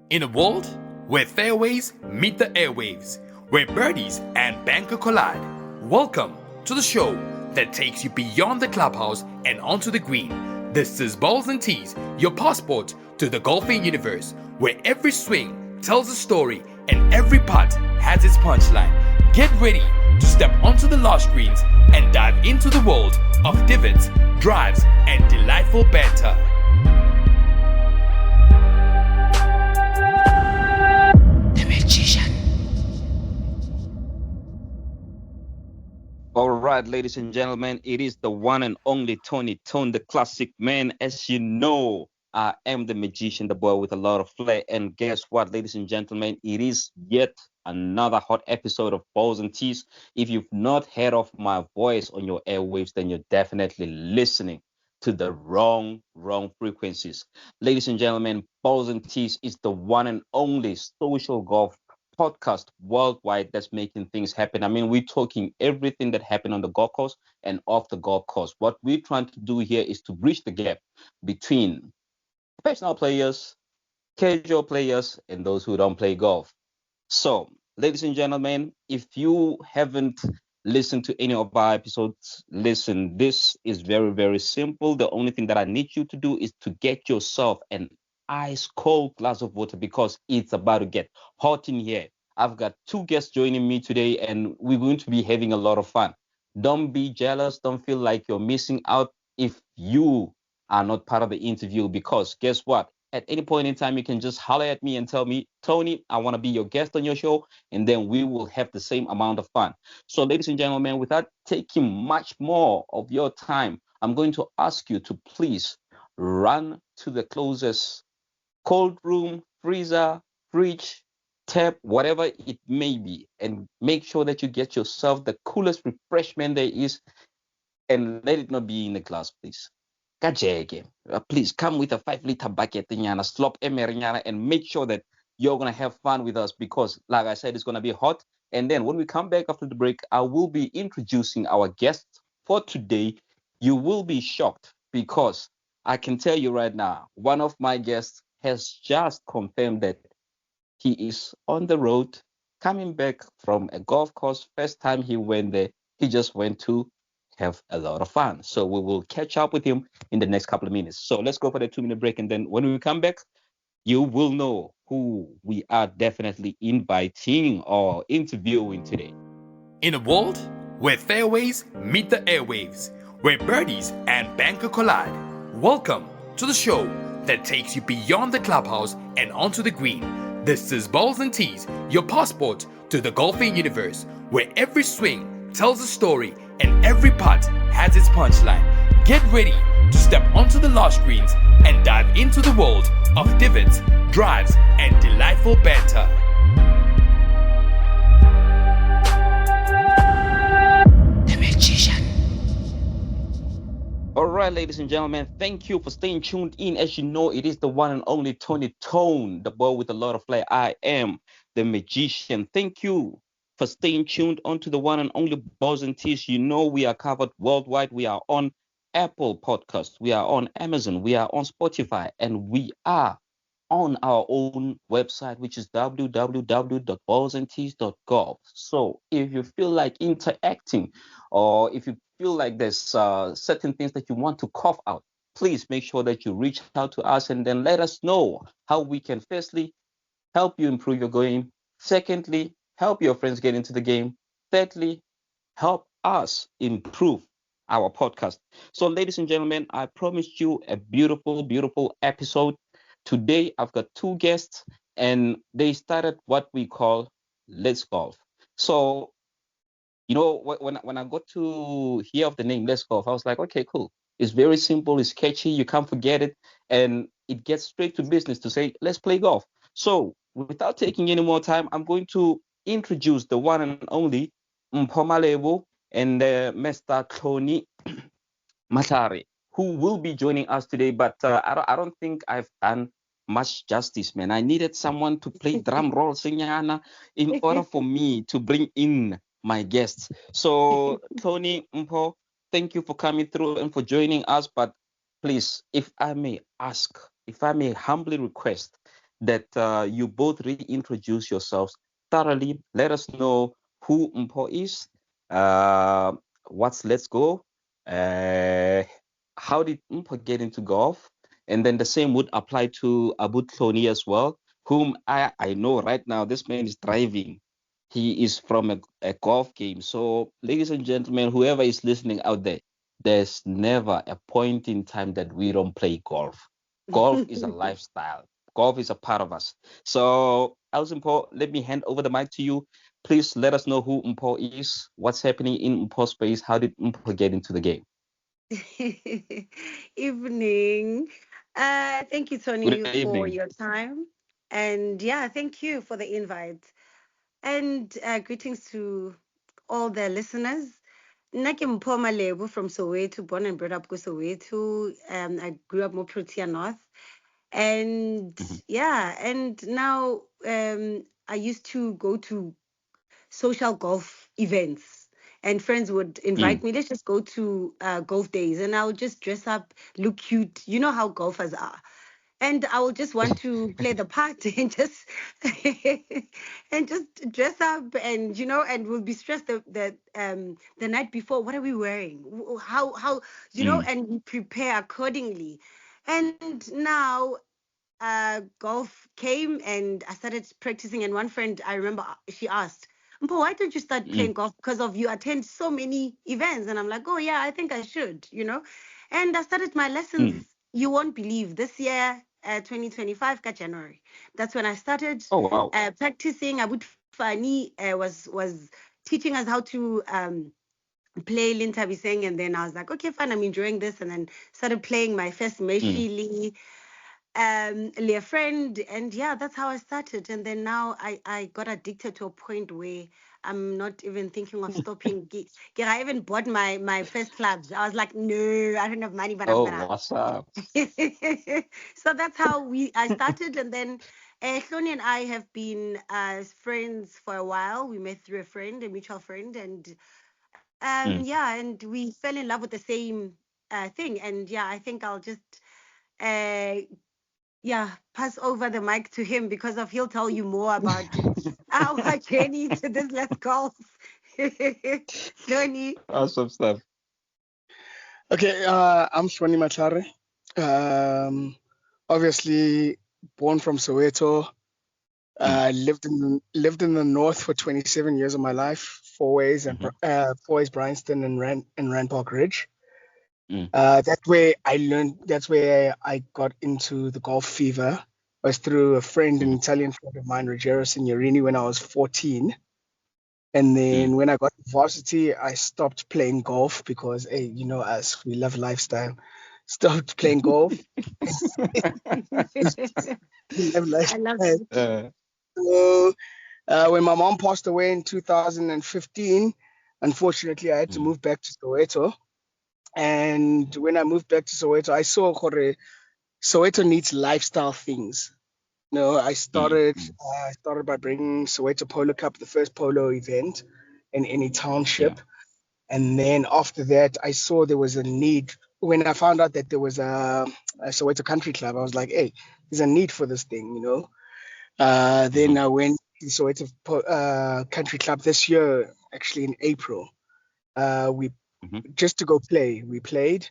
In a world where fairways meet the airwaves, where birdies and banker collide, welcome to the show that takes you beyond the clubhouse and onto the green. This is Balls and Tees, your passport to the golfing universe, where every swing tells a story and every putt has its punchline. Get ready to step onto the last greens and dive into the world of divots, drives, and delightful banter. All right, ladies and gentlemen, it is the one and only Tony Tone, the classic man. As you know, I am the magician, the boy with a lot of flair. And guess what, ladies and gentlemen, it is yet another hot episode of Balls and Tees. If you've not heard of my voice on your airwaves, then you're definitely listening to the wrong frequencies. Ladies and gentlemen, Balls and Tees is the one and only social golf podcast worldwide that's making things happen. I mean, we're talking everything that happened on the golf course and off the golf course. What we're trying to do here is to bridge the gap between professional players, casual players, and those who don't play golf. So, ladies and gentlemen, if you haven't listened to any of our episodes, listen, this is very simple. The only thing that I need you to do is to get yourself an ice cold glass of water because it's about to get hot in here. I've got two guests joining me today, and we're going to be having a lot of fun. Don't be jealous. Don't feel like you're missing out if you are not part of the interview because guess what? At any point in time, you can just holler at me and tell me, Tony, I want to be your guest on your show, and then we will have the same amount of fun. So, ladies and gentlemen, without taking much more of your time, I'm going to ask you to please run to the closest cold room, freezer, fridge, tap, whatever it may be, and make sure that you get yourself the coolest refreshment there is, and let it not be in the glass, please. Kajeke, please come with a 5 liter bucket slop emerinyana, and make sure that you're gonna have fun with us because, like I said, it's gonna be hot. And then when we come back after the break, I will be introducing our guests for today. You will be shocked because I can tell you right now, one of my guests has just confirmed that he is on the road coming back from a golf course. First time he went there, he just went to have a lot of fun. So we will catch up with him in the next couple of minutes. So let's go for the 2 minute break. And then when we come back, you will know who we are definitely inviting or interviewing today. In a world where fairways meet the airwaves, where birdies and banker collide, welcome to the show that takes you beyond the clubhouse and onto the green. This is Balls and Tees, your passport to the golfing universe, where every swing tells a story and every putt has its punchline. Get ready to step onto the last greens and dive into the world of divots, drives, and delightful banter. All right, ladies and gentlemen, thank you for staying tuned in. As you know, it is the one and only Tony Tone, the boy with a lot of flair. I am the magician. Thank you for staying tuned onto the one and only Balls and Tees. You know, we are covered worldwide. We are on Apple Podcasts, we are on Amazon, we are on Spotify, and we are on our own website, which is www.ballsandtees.gov. So if you feel like interacting or if you feel like there's certain things that you want to cough out, please make sure that you reach out to us and then let us know how we can firstly help you improve your game. Secondly, help your friends get into the game. Thirdly, help us improve our podcast. So, ladies and gentlemen, I promised you a beautiful episode. Today, I've got two guests, and they started what we call Let's Golf. So, you know, when I got to hear of the name Let's Golf, I was like, okay, cool. It's very simple, it's catchy, you can't forget it, and it gets straight to business to say, let's play golf. So, without taking any more time, I'm going to introduce the one and only Mpomalebo and Mr. Tony Matari, who will be joining us today. But I don't think I've done much justice, man. I needed someone to play drum roll, Sinyana, in order for me to bring in my guests. So, Tony Mpo, thank you for coming through and for joining us. But please, if I may ask, if I may humbly request, that you both reintroduce yourselves thoroughly. Let us know who Mpo is, uh, what's Let's Go, uh, how did Mpo get into golf, and then the same would apply to Abu Tloni as well, whom I know right now this man is driving. He is from a golf game. So, ladies and gentlemen, whoever is listening out there, there's never a point in time that we don't play golf. Golf is a lifestyle. Golf is a part of us. So, Alison Mpo, let me hand over the mic to you. Please let us know who Mpo is, what's happening in Mpo space, how did Mpo get into the game? Evening. Thank you, Good Tony, for evening. your time. And yeah, thank you for the invite. And greetings to all the listeners. Nna ke Mpho Malebo from Soweto, born and brought up ko Soweto. I grew up more Protea North. And Mhm, yeah, and now I used to go to social golf events. And friends would mm, invite me, let's just go to golf days. And I would just dress up, look cute. You know how golfers are. And I will just want to play the part and just and just dress up and and we'll be stressed the night before. What are we wearing? How mm, and we prepare accordingly. And now golf came and I started practicing. And one friend, I remember, she asked, Mpo, why don't you start mm, playing golf? Because of you attend so many events. And I'm like, oh, yeah, I think I should. And I started my lessons. mm. You won't believe this year, 2025, January. That's when I started Oh, wow. practicing. Abud Fani was teaching us how to play Lintabiseng. And then I was like, okay, fine, I'm enjoying this. And then started playing my first Mm. Meshili a friend, and yeah, that's how I started. And then now I got addicted to a point where I'm not even thinking of stopping. I even bought my first clubs. I was like, no, I don't have money, but I'm Oh, gonna. what's up? So that's how I started. And then Hloni and I have been friends for a while. We met through a friend, a mutual friend. And Mm. yeah, and we fell in love with the same thing. And yeah, I think I'll just uh, pass over the mic to him because of he'll tell you more about our journey to this Let's Golf. Floney. Awesome stuff. Okay, I'm Shwani Matare. Um, obviously born from Soweto. Mm, Lived in the north for 27 years of my life. mhm, Four Ways, Bryanston, and Rand Park Ridge. mm, That's where I got into the golf fever. Was through a friend, an mhm, Italian friend of mine, Ruggero Signorini, when I was 14. And mm. then when I got to varsity, I stopped playing golf because, hey, you know us, we love lifestyle. Stopped playing golf. We love I love lifestyle. it. Uh, So, when my mom passed away in 2015, unfortunately, I had to mm, move back to Soweto. And when I moved back to Soweto, I saw Soweto needs lifestyle things. No, mm, mm. I started by bringing Soweto Polo Cup, the first polo event in any Yeah. township. And then after that, I saw there was a need. When I found out that there was a Soweto Country Club, I was like, hey, there's a need for this thing. Then Mhm, I went to Soweto Country Club this year, actually in April. We mhm. just to go play. We played,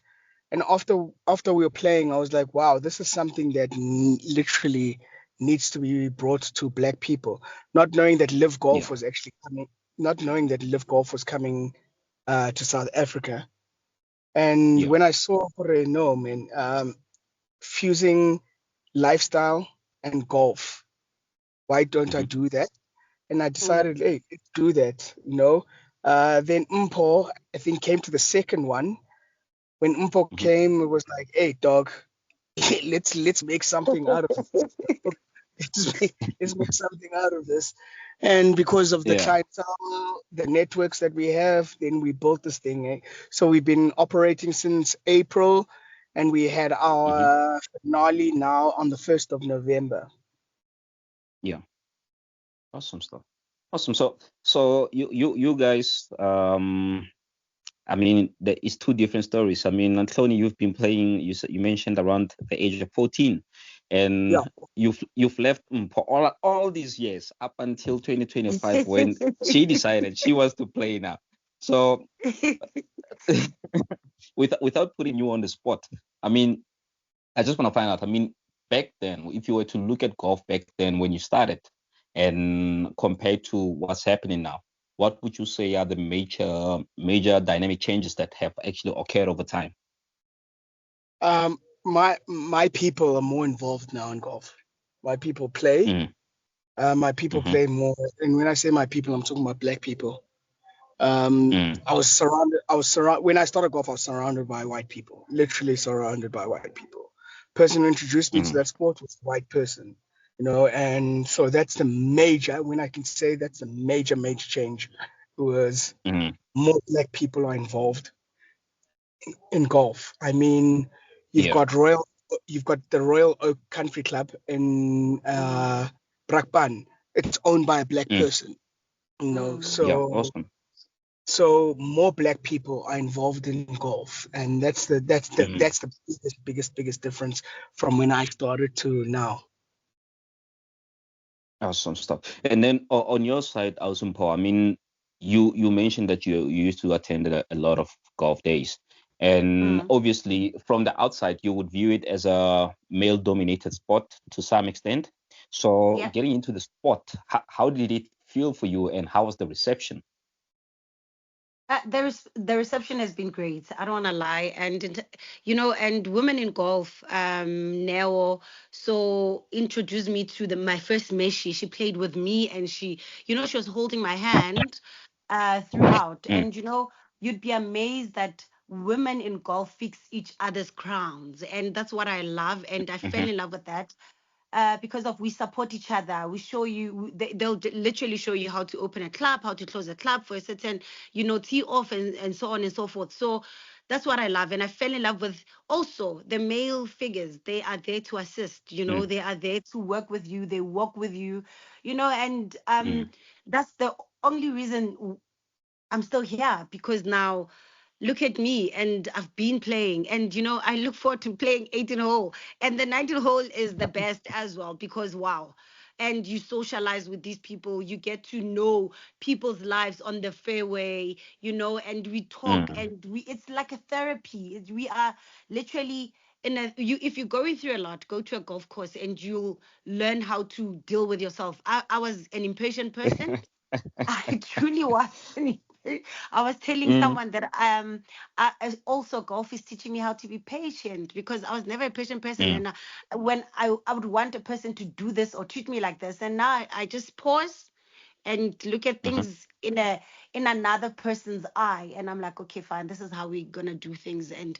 and after we were playing, I was like, wow, this is something that literally needs to be brought to Black people. Not knowing that Live Golf Yeah. was actually coming, not knowing that Live Golf was coming to South Africa. And Yeah. when I saw no man, fusing lifestyle and golf, why don't I Mhm, do that? And I decided, Mm. hey, let's do that. Then Mpo, I think, came to the second one. When Mpo mhm. came, it was like, hey, dog, let's make something out of this. Let's make something out of this. And because of the Yeah. clientele, the networks that we have, then we built this thing. So we've been operating since April, and we had Mhm. our finale now on the 1st of November. Yeah. Awesome stuff. Awesome. So you guys, I mean, there is two different stories. I mean, Anthony, you've been playing. You mentioned around the age of 14, and Yeah. you've left for all these years up until 2025 when she decided she was to play now. So without putting you on the spot, I mean, I just want to find out. I mean, back then, if you were to look at golf back then when you started, and compared to what's happening now, what would you say are the major dynamic changes that have actually occurred over time? My people are more involved now in golf. My people play. Mm, My people mm-hmm, play more. And when I say my people, I'm talking about black people. mm, When I started golf, I was surrounded by white people, literally surrounded by white people. Person who introduced me to mm, that sport was a white person, and so when I can say that's the major change was mm, more black people are involved in golf. I mean, you've yeah, got you've got the Royal Oak Country Club in Brakpan. It's owned by a black mm, person, yeah, so awesome. more black people are involved in golf, and Mm, that's the biggest difference from when I started to now. awesome stuff. And then on your side, Ausumpo, I mean, you mentioned that you used to attend a lot of golf days. And Mm. obviously, from the outside, you would view it as a male-dominated sport to some extent. So, Yeah. getting into the sport, how did it feel for you, and how was the reception? The reception has been great. I don't want to lie, and women in golf, Neo, so introduced me to my first meshi. She played with me, and she was holding my hand, throughout. Mm, And you'd be amazed that women in golf fix each other's crowns, and that's what I love, and I fell mhm, in love with that. Because of we support each other. We show you, they'll literally show you how to open a club, how to close a club for a certain, tee off, and so on and so forth. So that's what I love. And I fell in love with also the male figures. They are there to assist, mm, they are there to work with you, they walk with you, and mm, that's the only reason I'm still here, because now look at me, and I've been playing, and I look forward to playing 18 hole, and the 19 hole is the best as well, because wow. And you socialize with these people, you get to know people's lives on the fairway, and we talk, mm, and it's like a therapy. We are literally if you're going through a lot, go to a golf course and you'll learn how to deal with yourself. I was an impatient person. I truly was. I was telling mm, someone that also golf is teaching me how to be patient, because I was never a patient person, mm, and when I would want a person to do this or treat me like this, and now I just pause and look at mhm. things in another person's eye, and I'm like, okay, fine, this is how we're gonna do things, and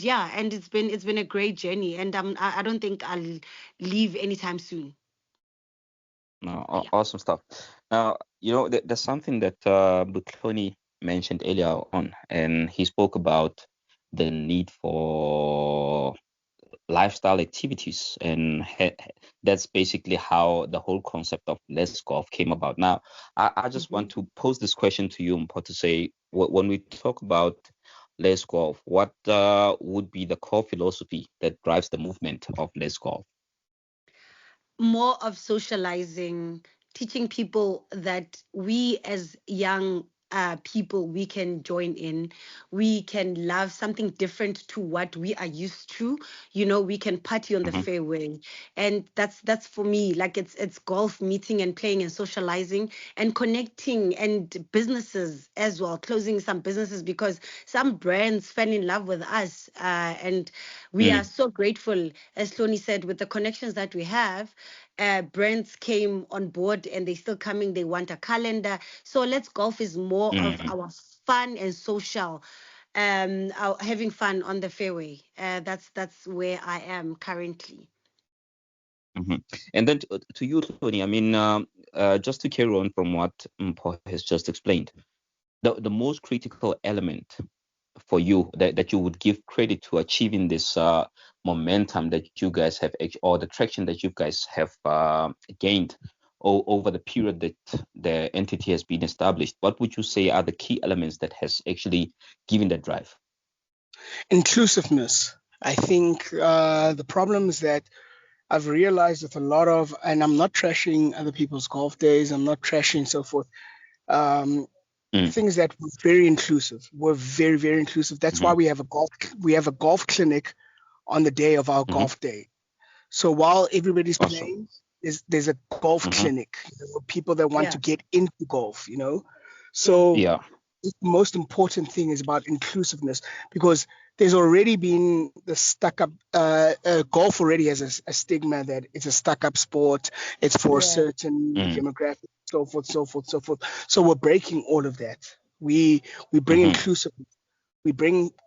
yeah, and it's been a great journey, and I don't think I'll leave anytime soon. No, Yeah. awesome stuff. Now, there's something that Bukloni mentioned earlier on, and he spoke about the need for lifestyle activities, and that's basically how the whole concept of Let's Golf came about. Now, I just Hmm. want to pose this question to you, Mpo, to say, when we talk about Let's Golf, what would be the core philosophy that drives the movement of Let's Golf? More of socializing, teaching people that we as young people, we can join in, we can love something different to what we are used to. We can party on the Hmm. fairway, and that's for me. Like it's golf, meeting and playing and socializing and connecting, and businesses as well, closing some businesses, because some brands fell in love with us, and we are Mm, so grateful, as Tony said, with the connections that we have. Brands came on board, and they still coming. They want a calendar. So Let's Golf is more of mm, our fun and social, having fun on the fairway. That's where I am currently. mhm. And then to you, Tony, I mean, just to carry on from what Mpo has just explained, the most critical element for you that you would give credit to achieving this momentum that you guys have, or the traction that you guys have gained over the period that the entity has been established, what would you say are the key elements that has actually given that drive? Inclusiveness. I think the problem is that I've realized that a lot of, and I'm not trashing other people's golf days, I'm not trashing so forth. Um, Mm, things that were very inclusive. We're very, very inclusive. That's why mm-hmm, we have a golf clinic on the day of our mm-hmm. golf day. So while everybody's Awesome. playing, there's a golf Mm-hmm. clinic, people that want Yeah. to get into golf. So Yeah. the most important thing is about inclusiveness, because there's already been the stuck up golf already has a stigma that it's a stuck up sport, it's for a Yeah. certain Mm, demographic, so forth, so forth, so forth. So we're breaking all of that. We bring mm-hmm, inclusiveness.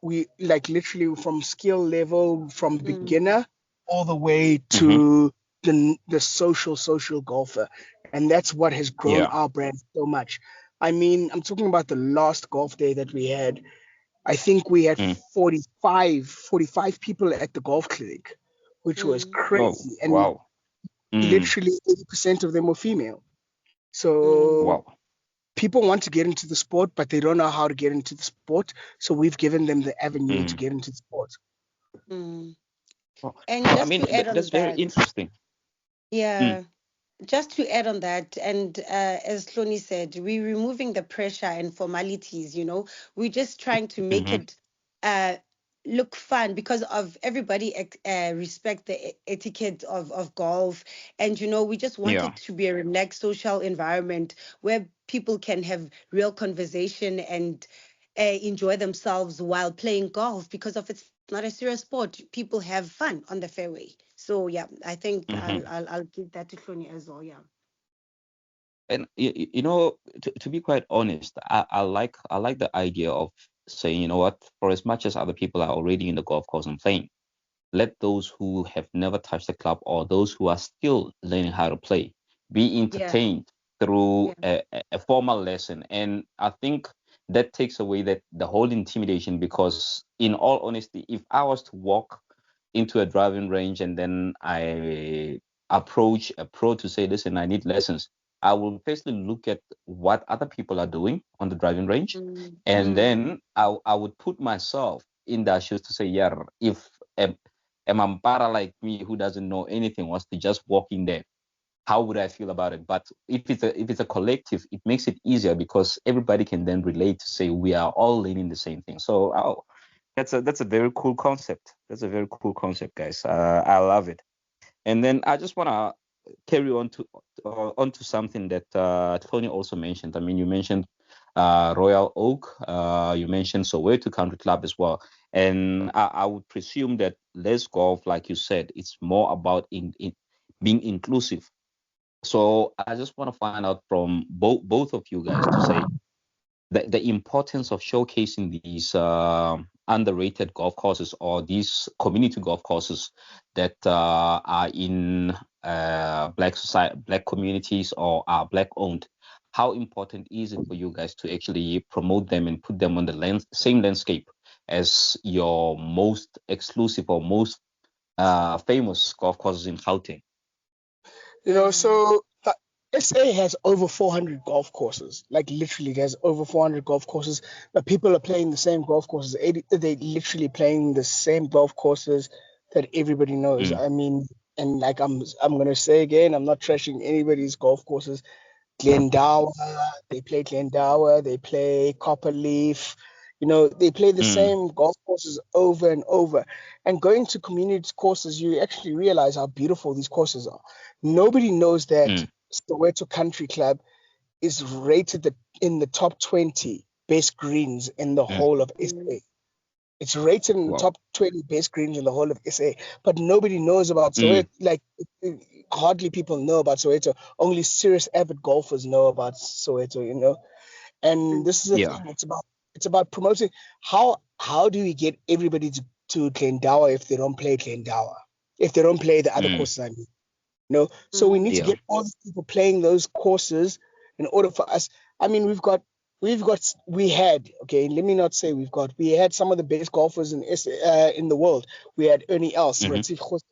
We like literally from skill level, from Mm. beginner all the way mm-hmm. to the social golfer, and that's what has grown Yeah. our brand so much. I mean, I'm talking about the last golf day that we had. I think we had Mm. 45 people at the golf clinic, which was Mm. Oh, crazy, and wow. Mm, literally 80% of them were female. Mm. So wow. people want to get into the sport, but they don't know how to get into the sport. So we've given them the avenue to Mm. get into the sport. Mm. Oh, And oh, I just mean, to add on that's very that, interesting. Mm, yeah, just to add on that, and as Hloni said, we're removing the pressure and formalities, we're just trying to make mm-hmm. it uh, look fun because of everybody respect the etiquette of golf. And, we just want Yeah. it to be a relaxed social environment where people can have real conversation and enjoy themselves while playing golf because of it's not a serious sport. People have fun on the fairway. So yeah, I think Mm-hmm. I'll give that to Tony as well. Yeah. And to be quite honest, I like the idea of saying, you know what, for as much as other people are already in the golf course and playing, let those who have never touched the club or those who are still learning how to play be Yeah. entertained through Yeah. a formal lesson. And I think that takes away the whole intimidation, because in all honesty, if I was to walk into a driving range and then I approach a pro to say, listen, I need lessons, I will firstly look at what other people are doing on the driving range, Mm, and mm, then I would put myself in their shoes to say, yeah, if a mampara like me who doesn't know anything was to just walk in there, how would I feel about it? But if it's a collective, it makes it easier because everybody can then relate to say we are all learning the same thing. So that's a very cool concept. That's a very cool concept, guys. I love it. And then I just wanna carry on to something that Tony also mentioned. I mean, you mentioned Royal Oak, you mentioned Soweto Country Club as well, and I would presume that Les Golf, like you said, it's more about in being inclusive. So I just want to find out from both of you guys to say the importance of showcasing these underrated golf courses or these community golf courses that are in black communities or are black owned. How important is it for you guys to actually promote them and put them on the same landscape as your most exclusive or most famous golf courses in Gauteng? mm, So SA has over 400 golf courses. Like literally, there's over 400 golf courses. But people are playing the same golf courses. They literally playing the same golf courses that everybody knows. Mm, I mean, and like I'm gonna say again, I'm not trashing anybody's golf courses. Glendower, they play Glendower, they play Copperleaf. They play the mm, same golf courses over and over. And going to community courses, you actually realize how beautiful these courses are. Nobody knows that mm, Soweto Country Club is rated in the top 20 best greens in the mm. whole of mm, SA. It's rated in the Wow. top 20 best greens in the whole of SA, but nobody knows about Mm, Soweto. Like, hardly people know about Soweto. Only serious avid golfers know about Soweto. And mm, this is the yeah. thing. It's about promoting. How do we get everybody to Glendower if they don't play Glendower? If they don't play the other Mm, courses, I mean. So we mm, need to yeah. get all these people playing those courses in order for us. I mean, let me not say we had some of the best golfers in the world. We had Ernie Els, Mm-hmm. Retief Gos,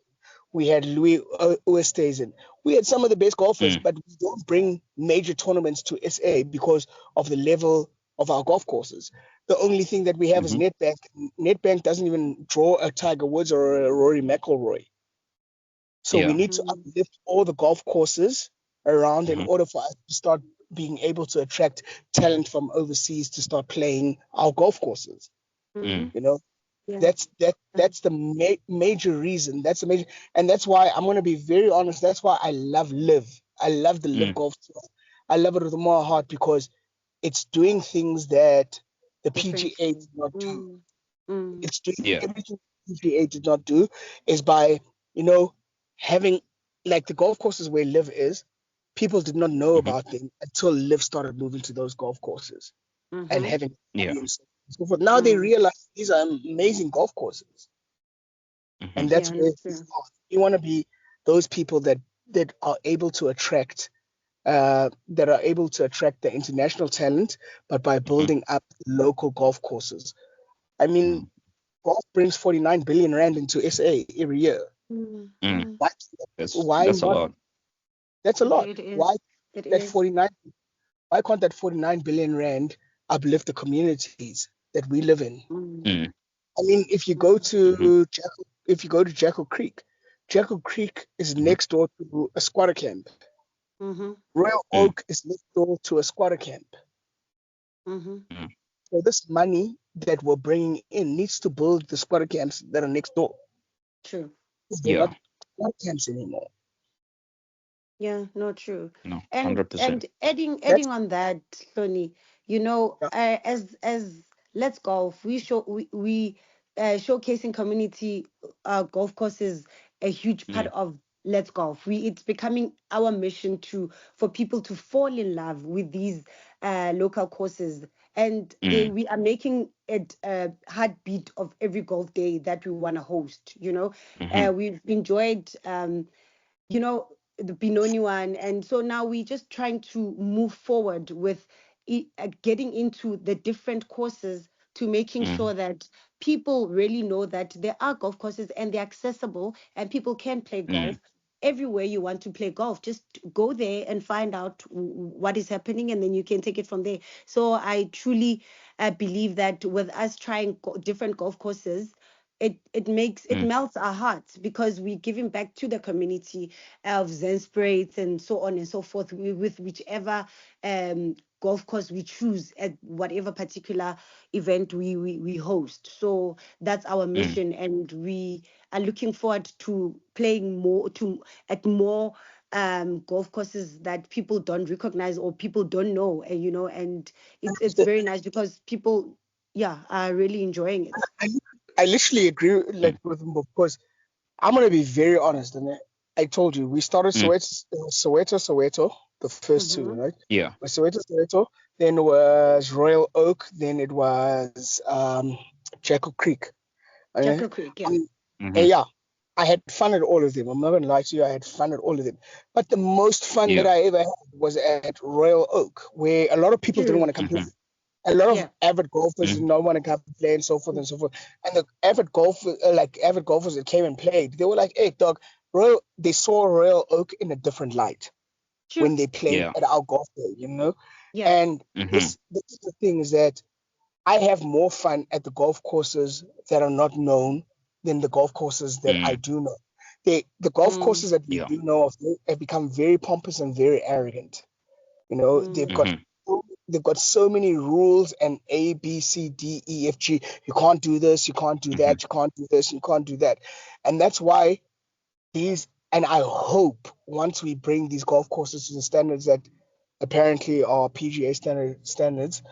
we had Louis Oosthuizen. We had some of the best golfers, Mm, but we don't bring major tournaments to SA because of the level of our golf courses. The only thing that we have is mm-hmm. Netbank. Netbank doesn't even draw a Tiger Woods or a Rory McIlroy. So we need to Mm. uplift all the golf courses around in Mhm. order for us to start being able to attract talent from overseas to start playing our golf courses. Mm-hmm. You know, Yeah. that's the major reason. That's the major, and that's why I'm going to be very honest. That's why I love Live. I love the Live Mm. Golf Tour. I love it with all my heart because it's doing things that the PGA Differently. did not do. Mm. Mm. It's doing Yeah. everything the PGA did not do is by, having like the golf courses where Live is, people did not know Mhm. about them until Live started moving to those golf courses and Mm-hmm. having an Yeah. audience and so forth. Now they Mm. realize these are amazing golf courses. And Mhm. that's Yeah, where that's true. you want to be those people that are able to attract the international talent, but by Mhm. building up local golf courses. I mean, Mm. golf brings 49 billion rand into SA every year. Mm. Mm. Mm. Why, why That's a not? lot. That's a lot. It Why is. It that is. 49? Why can't that 49 billion rand uplift the communities that we live in? Mm. Mm. I mean, Mm. Mhm. If you go to Jackal Creek is Mhm. next door to a squatter camp. Mm-hmm. Royal Mm. Oak is next door to a squatter camp. Mm-hmm. Mm. So this money that we're bringing in needs to build the squatter camps that are next door. True. They're Yeah. not squatter camps anymore. Yeah, no, true. No. And 100%. adding That's on that, Tony, as Let's Golf, we showcasing community golf courses a huge part Mm. of Let's Golf. It's becoming our mission to for people to fall in love with these local courses, and Mm. we are making it a heartbeat of every golf day that we want to host. Mhm. We've enjoyed. You know, the Benoni one. And so now we're just trying to move forward with getting into the different courses to making Mm. sure that people really know that there are golf courses and they're accessible and people can play Mm. golf everywhere you want to play golf. Just go there and find out what is happening, and then you can take it from there. So I truly believe that with us trying different golf courses, it Mm. melts our hearts because we're giving back to the community of Zen spirits and so on and so forth with whichever golf course we choose at whatever particular event we host. So that's our Mm. mission, and we are looking forward to playing more golf courses that people don't recognize or people don't know, and it's very nice because people, yeah, are really enjoying it. I, I literally agree Mm. with him because I'm gonna be very honest. And I told you we started Mm. Soweto, the first two, Mm-hmm. right? Yeah. Was Soweto, then was Royal Oak, then it was Jackal Creek. Okay? Jackal Creek, yeah. And, and Mhm. yeah, I had fun at all of them. I'm not gonna lie to you, I had fun at all of them. But the most fun that Yeah. I ever had was at Royal Oak, where a lot of people didn't True. want to come play. Mhm. A lot of Yeah. avid golfers did Mm. not want to come play and so forth and so forth. And the avid golfers that came and played, they were like, "Hey, dog, they saw Royal Oak in a different light True. when they played Yeah. at our golf day." Yeah. And Mhm. this is the thing is that I have more fun at the golf courses that are not known than the golf courses that I Mm. do know. The golf Mm, courses that we Yeah. do know of have become very pompous and very arrogant. mm, Mhm. They've got so many rules and A, B, C, D, E, F, G. You can't do this, you can't do Mhm. that, you can't do this, you can't do that. And that's why and I hope once we bring these golf courses to the standards that apparently are PGA standards,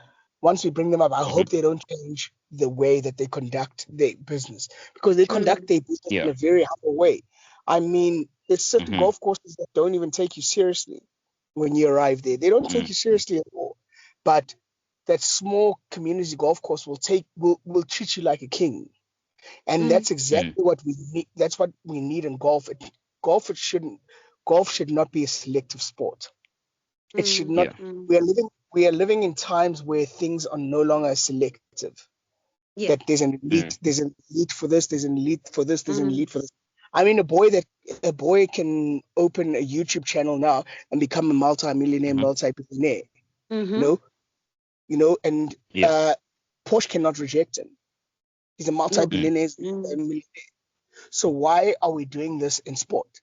once we bring them up, I Mhm. hope they don't change the way that they conduct their business because they conduct true. their business in Yeah. a very humble way. I mean, there's certain Mhm. golf courses that don't even take you seriously when you arrive there. They don't take Mm. you seriously at all. But that small community golf course will treat you like a king. And Mm, that's Mm. exactly what we need. That's what we need in golf. Golf it shouldn't golf should not be a selective sport. It should mm, not. Yeah. mm. We are living in times where things are no longer selective. Yeah. That Mm. there's an elite for this, there's an elite for this, there's an Mm, elite for this. I mean, a boy can open a YouTube channel now and become a multi-millionaire, Mhm. multi-billionaire. You mm-hmm. know, and Yeah. Porsche cannot reject him. He's a No. Mm. multi-billionaire. Mm, So why are we doing this in sport?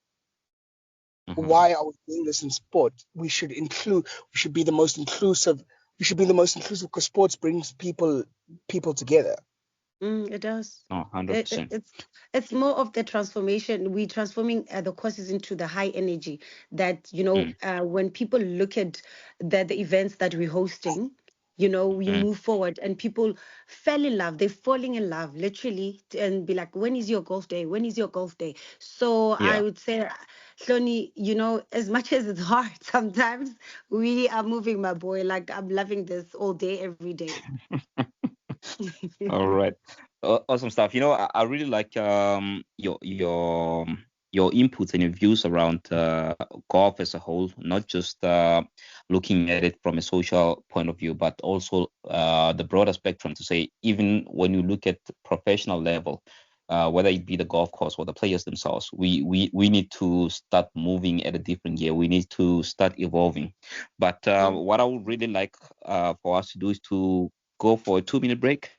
why are we doing this in sport? We should be the most inclusive. We should be the most inclusive because sports brings people together. It does. No, It, 100%. it's more of the transformation. We're transforming the courses into the high energy that, you know, Mm, when people look at the events that we're hosting, you know, we mm, move forward and people fell in love. They're falling in love, literally, and be like, when is your golf day? When is your golf day? So I yeah. would say, Hloni, you know, as much as it's hard sometimes, we are moving, my boy. Like, I'm loving this all day, every day. All right. Awesome stuff. You know, I really like your inputs and your views around golf as a whole, not just looking at it from a social point of view, but also the broader spectrum to say, even when you look at professional level, whether it be the golf course or the players themselves, we need to start moving at a different gear. We need to start evolving. But Mm. what I would really like for us to do is to go for a 2 minute break.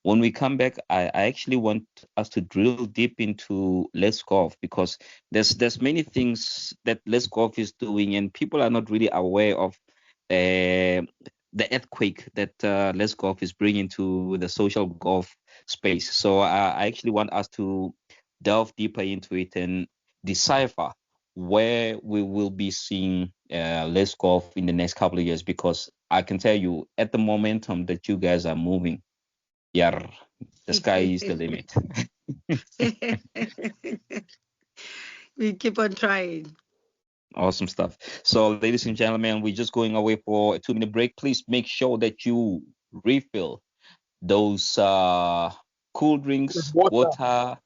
When we come back, I actually want us to drill deep into Let's Golf because there's many things that Let's Golf is doing, and people are not really aware of the earthquake that Let's Golf is bringing to the social golf space. So I actually want us to delve deeper into it and decipher where we will be seeing Let's Golf in the next couple of years, because I can tell you at the momentum that you guys are moving, yeah, the sky is the limit. We keep on trying. Awesome stuff. So, ladies and gentlemen, we're just going away for a 2 minute break. Please make sure that you refill those cool With drinks, water. water,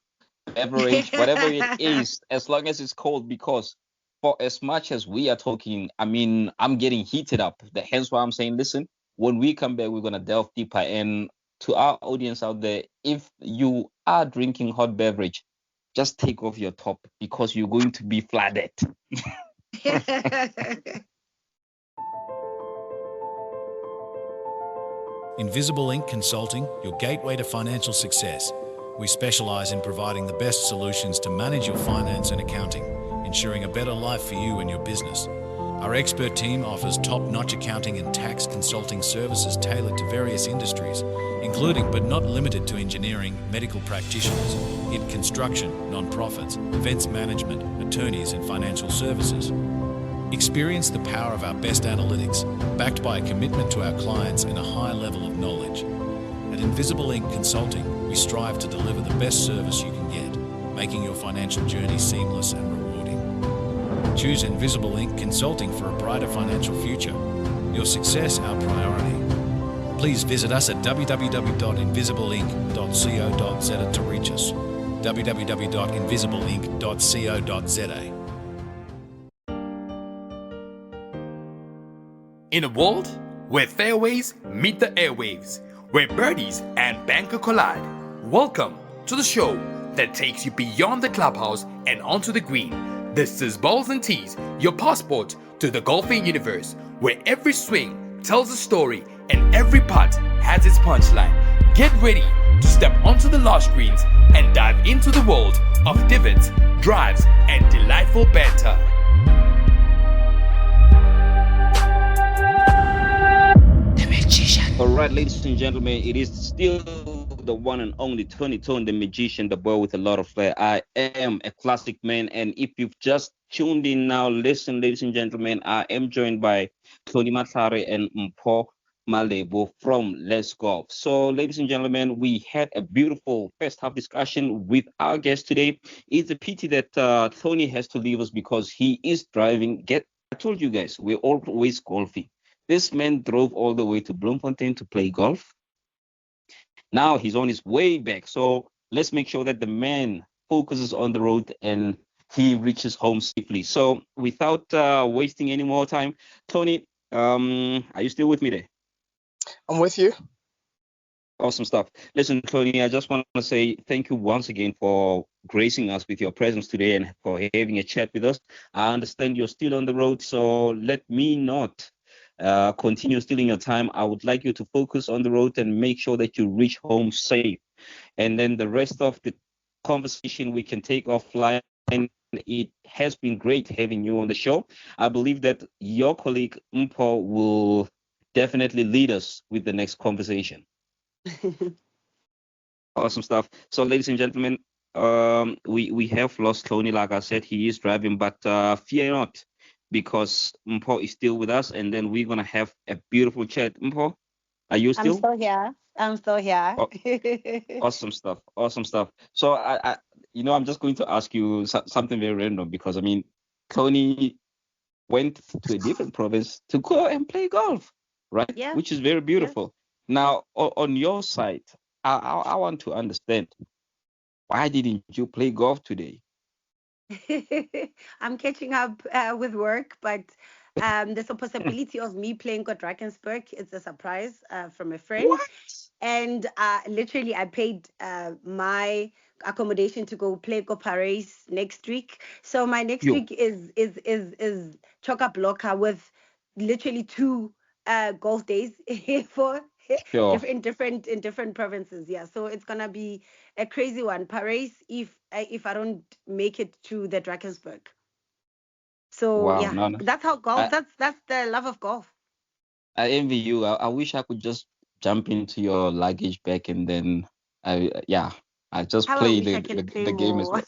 beverage, whatever it is, as long as it's cold, because for as much as we are talking, I mean, I'm getting heated up. Hence why I'm saying, listen, when we come back, we're going to delve deeper. And to our audience out there, if you are drinking hot beverage, just take off your top because you're going to be flooded. Invisible Ink Consulting, your gateway to financial success. We specialise in providing the best solutions to manage your finance and accounting, ensuring a better life for you and your business. Our expert team offers top-notch accounting and tax consulting services tailored to various industries, including but not limited to engineering, medical practitioners, in construction, non-profits, events management, attorneys and financial services. Experience the power of our best analytics, backed by a commitment to our clients and a high level of knowledge. At Invisible Ink Consulting, we strive to deliver the best service you can get, making your financial journey seamless and rewarding. Choose Invisible Ink Consulting for a brighter financial future. Your success our priority. Please visit us at www.invisibleinc.co.za to reach us. www.invisibleinc.co.za. In a world where fairways meet the airwaves, where birdies and banker collide, welcome to the show that takes you beyond the clubhouse and onto the green. This is Balls and Tees, your passport to the golfing universe, where every swing tells a story and every putt has its punchline. Get ready to step onto the lush greens and dive into the world of divots, drives, and delightful banter. All right, ladies and gentlemen, it is still the one and only Tony Tone, the magician, the boy with a lot of flair. I am a classic man, and if you've just tuned in now, listen, ladies and gentlemen, I am joined by Tony Matare and Mpho Malebo from Let's Golf. So, ladies and gentlemen, we had a beautiful first half discussion with our guest today. It's a pity that Tony has to leave us because he is driving. I told you guys, we're always golfing. This man drove all the way to Bloemfontein to play golf. Now he's on his way back. So let's make sure that the man focuses on the road and he reaches home safely. So without wasting any more time, Tony, are you still with me there? I'm with you. Awesome stuff. Listen, Tony, I just want to say thank you once again for gracing us with your presence today and for having a chat with us. I understand you're still on the road, so let me not continue stealing your time. I would like you to focus on the road and make sure that you reach home safe. And then the rest of the conversation we can take offline It has been great having you on the show. I believe that your colleague Mpo will definitely lead us with the next conversation. Awesome stuff. So, ladies and gentlemen, we have lost Tony. Like I said, he is driving, but fear not, because Mpo is still with us, and then we're gonna have a beautiful chat. Mpo, are you I'm still? still here. I'm still here. Oh, awesome stuff. Awesome stuff. So, I'm just going to ask you something very random, because I mean, Tony went to a different province to go and play golf, right? Yeah. Which is very Yeah. beautiful. Now, on your side, I want to understand, why didn't you play golf today? I'm catching up with work, but there's a possibility of me playing at Drakensberg. It's a surprise from a friend. What? And literally, I paid my accommodation to go play Copa Race next week. So my next Yo, week is chock a blocker with literally two golf days for sure. different provinces. Yeah, so it's gonna be a crazy one. Paris if I don't make it to the Drakensberg. So Wow. yeah, No, no. that's how golf. I, That's the love of golf. I envy you. I wish I could just jump into your luggage bag, and then yeah, I just How I play wish the, I can the, play the game as more. well.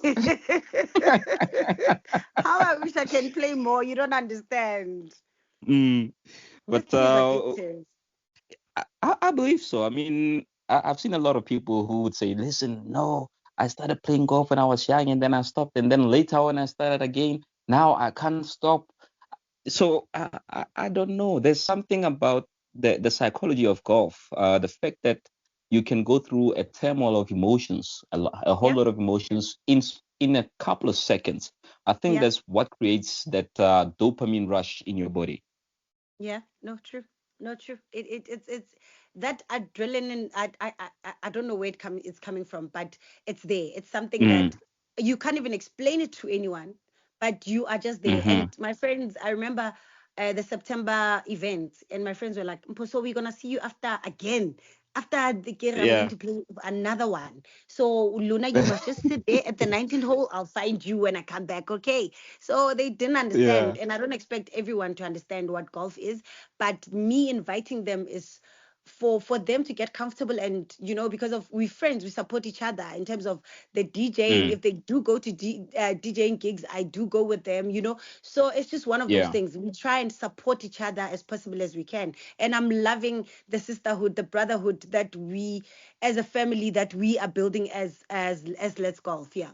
How I wish I can play more. You don't understand. Mm, but This thing is addictive. I believe so. I mean, I've seen a lot of people who would say, listen, no, I started playing golf when I was young, and then I stopped. And then later when I started again, now I can't stop. So I don't know. There's something about the psychology of golf, the fact that you can go through a turmoil of emotions, a whole Yeah, lot of emotions in a couple of seconds. I think yeah. that's what creates that dopamine rush in your body. Yeah, no, true. No, true. It's that adrenaline. I don't know where it's coming from, but it's there. It's something that Mm, you can't even explain it to anyone, but you are just there. mm-hmm. And my friends, I remember the September event, and my friends were like, "Mpo, so we're gonna see you after again. After the game, we're going Yeah. to play another one. So Luna, you must just sit there at the 19th hole. I'll find you when I come back, okay?" So they didn't Yeah. understand, and I don't expect everyone to understand what golf is, but me inviting them is for them to get comfortable, and because of we friends, we support each other in terms of the DJing. Mm, If they do go to DJing gigs, I do go with them, so it's just one of those yeah. things. We try and support each other as possible as we can, and I'm loving the sisterhood, the brotherhood that we as a family that we are building as Let's Golf. Yeah.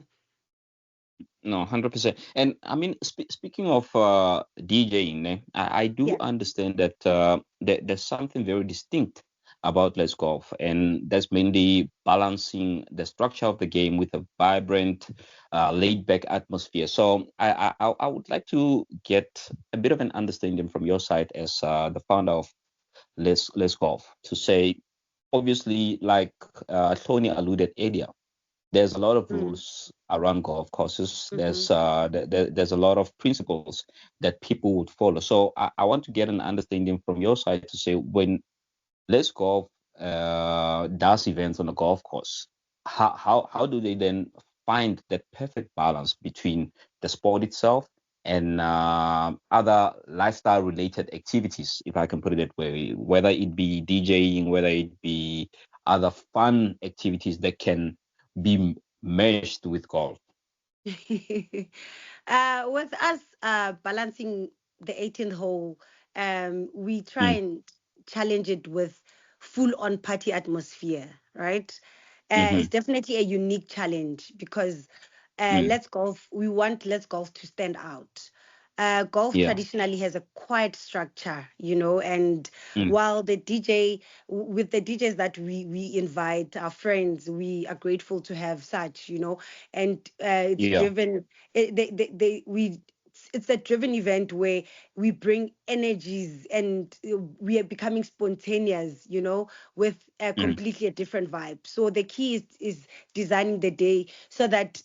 No, 100%. And I mean, speaking of DJing, I do Yeah. understand that there's something very distinct about Let's Golf, and that's mainly balancing the structure of the game with a vibrant, laid-back atmosphere. So I would like to get a bit of an understanding from your side as the founder of Let's Golf, to say, obviously, like Tony alluded earlier, there's a lot of Mm. rules around golf courses. Mm-hmm. There's a lot of principles that people would follow. So I want to get an understanding from your side to say, when Let's Golf does events on a golf course, how do they then find that perfect balance between the sport itself and other lifestyle related activities, if I can put it that way, whether it be DJing, whether it be other fun activities that can be meshed with golf. With us balancing the 18th hole, we try Mm, and challenge it with full on party atmosphere, right? It's mm-hmm, definitely a unique challenge because mm, we want Let's Golf to stand out. Golf yeah, traditionally has a quiet structure, and mm, while with the DJs that we invite, our friends, we are grateful to have such, and it's yeah, driven. It's a driven event where we bring energies and we are becoming spontaneous, with a mm, completely a different vibe. So the key is designing the day so that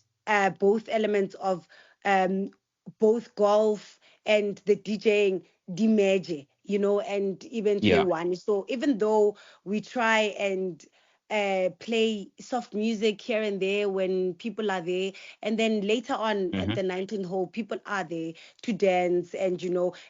both elements of um, both golf and the DJing demerge, and eventually yeah, one. So even though we try and play soft music here and there when people are there, and then later on at Mm-hmm. the 19th hole people are there to dance, and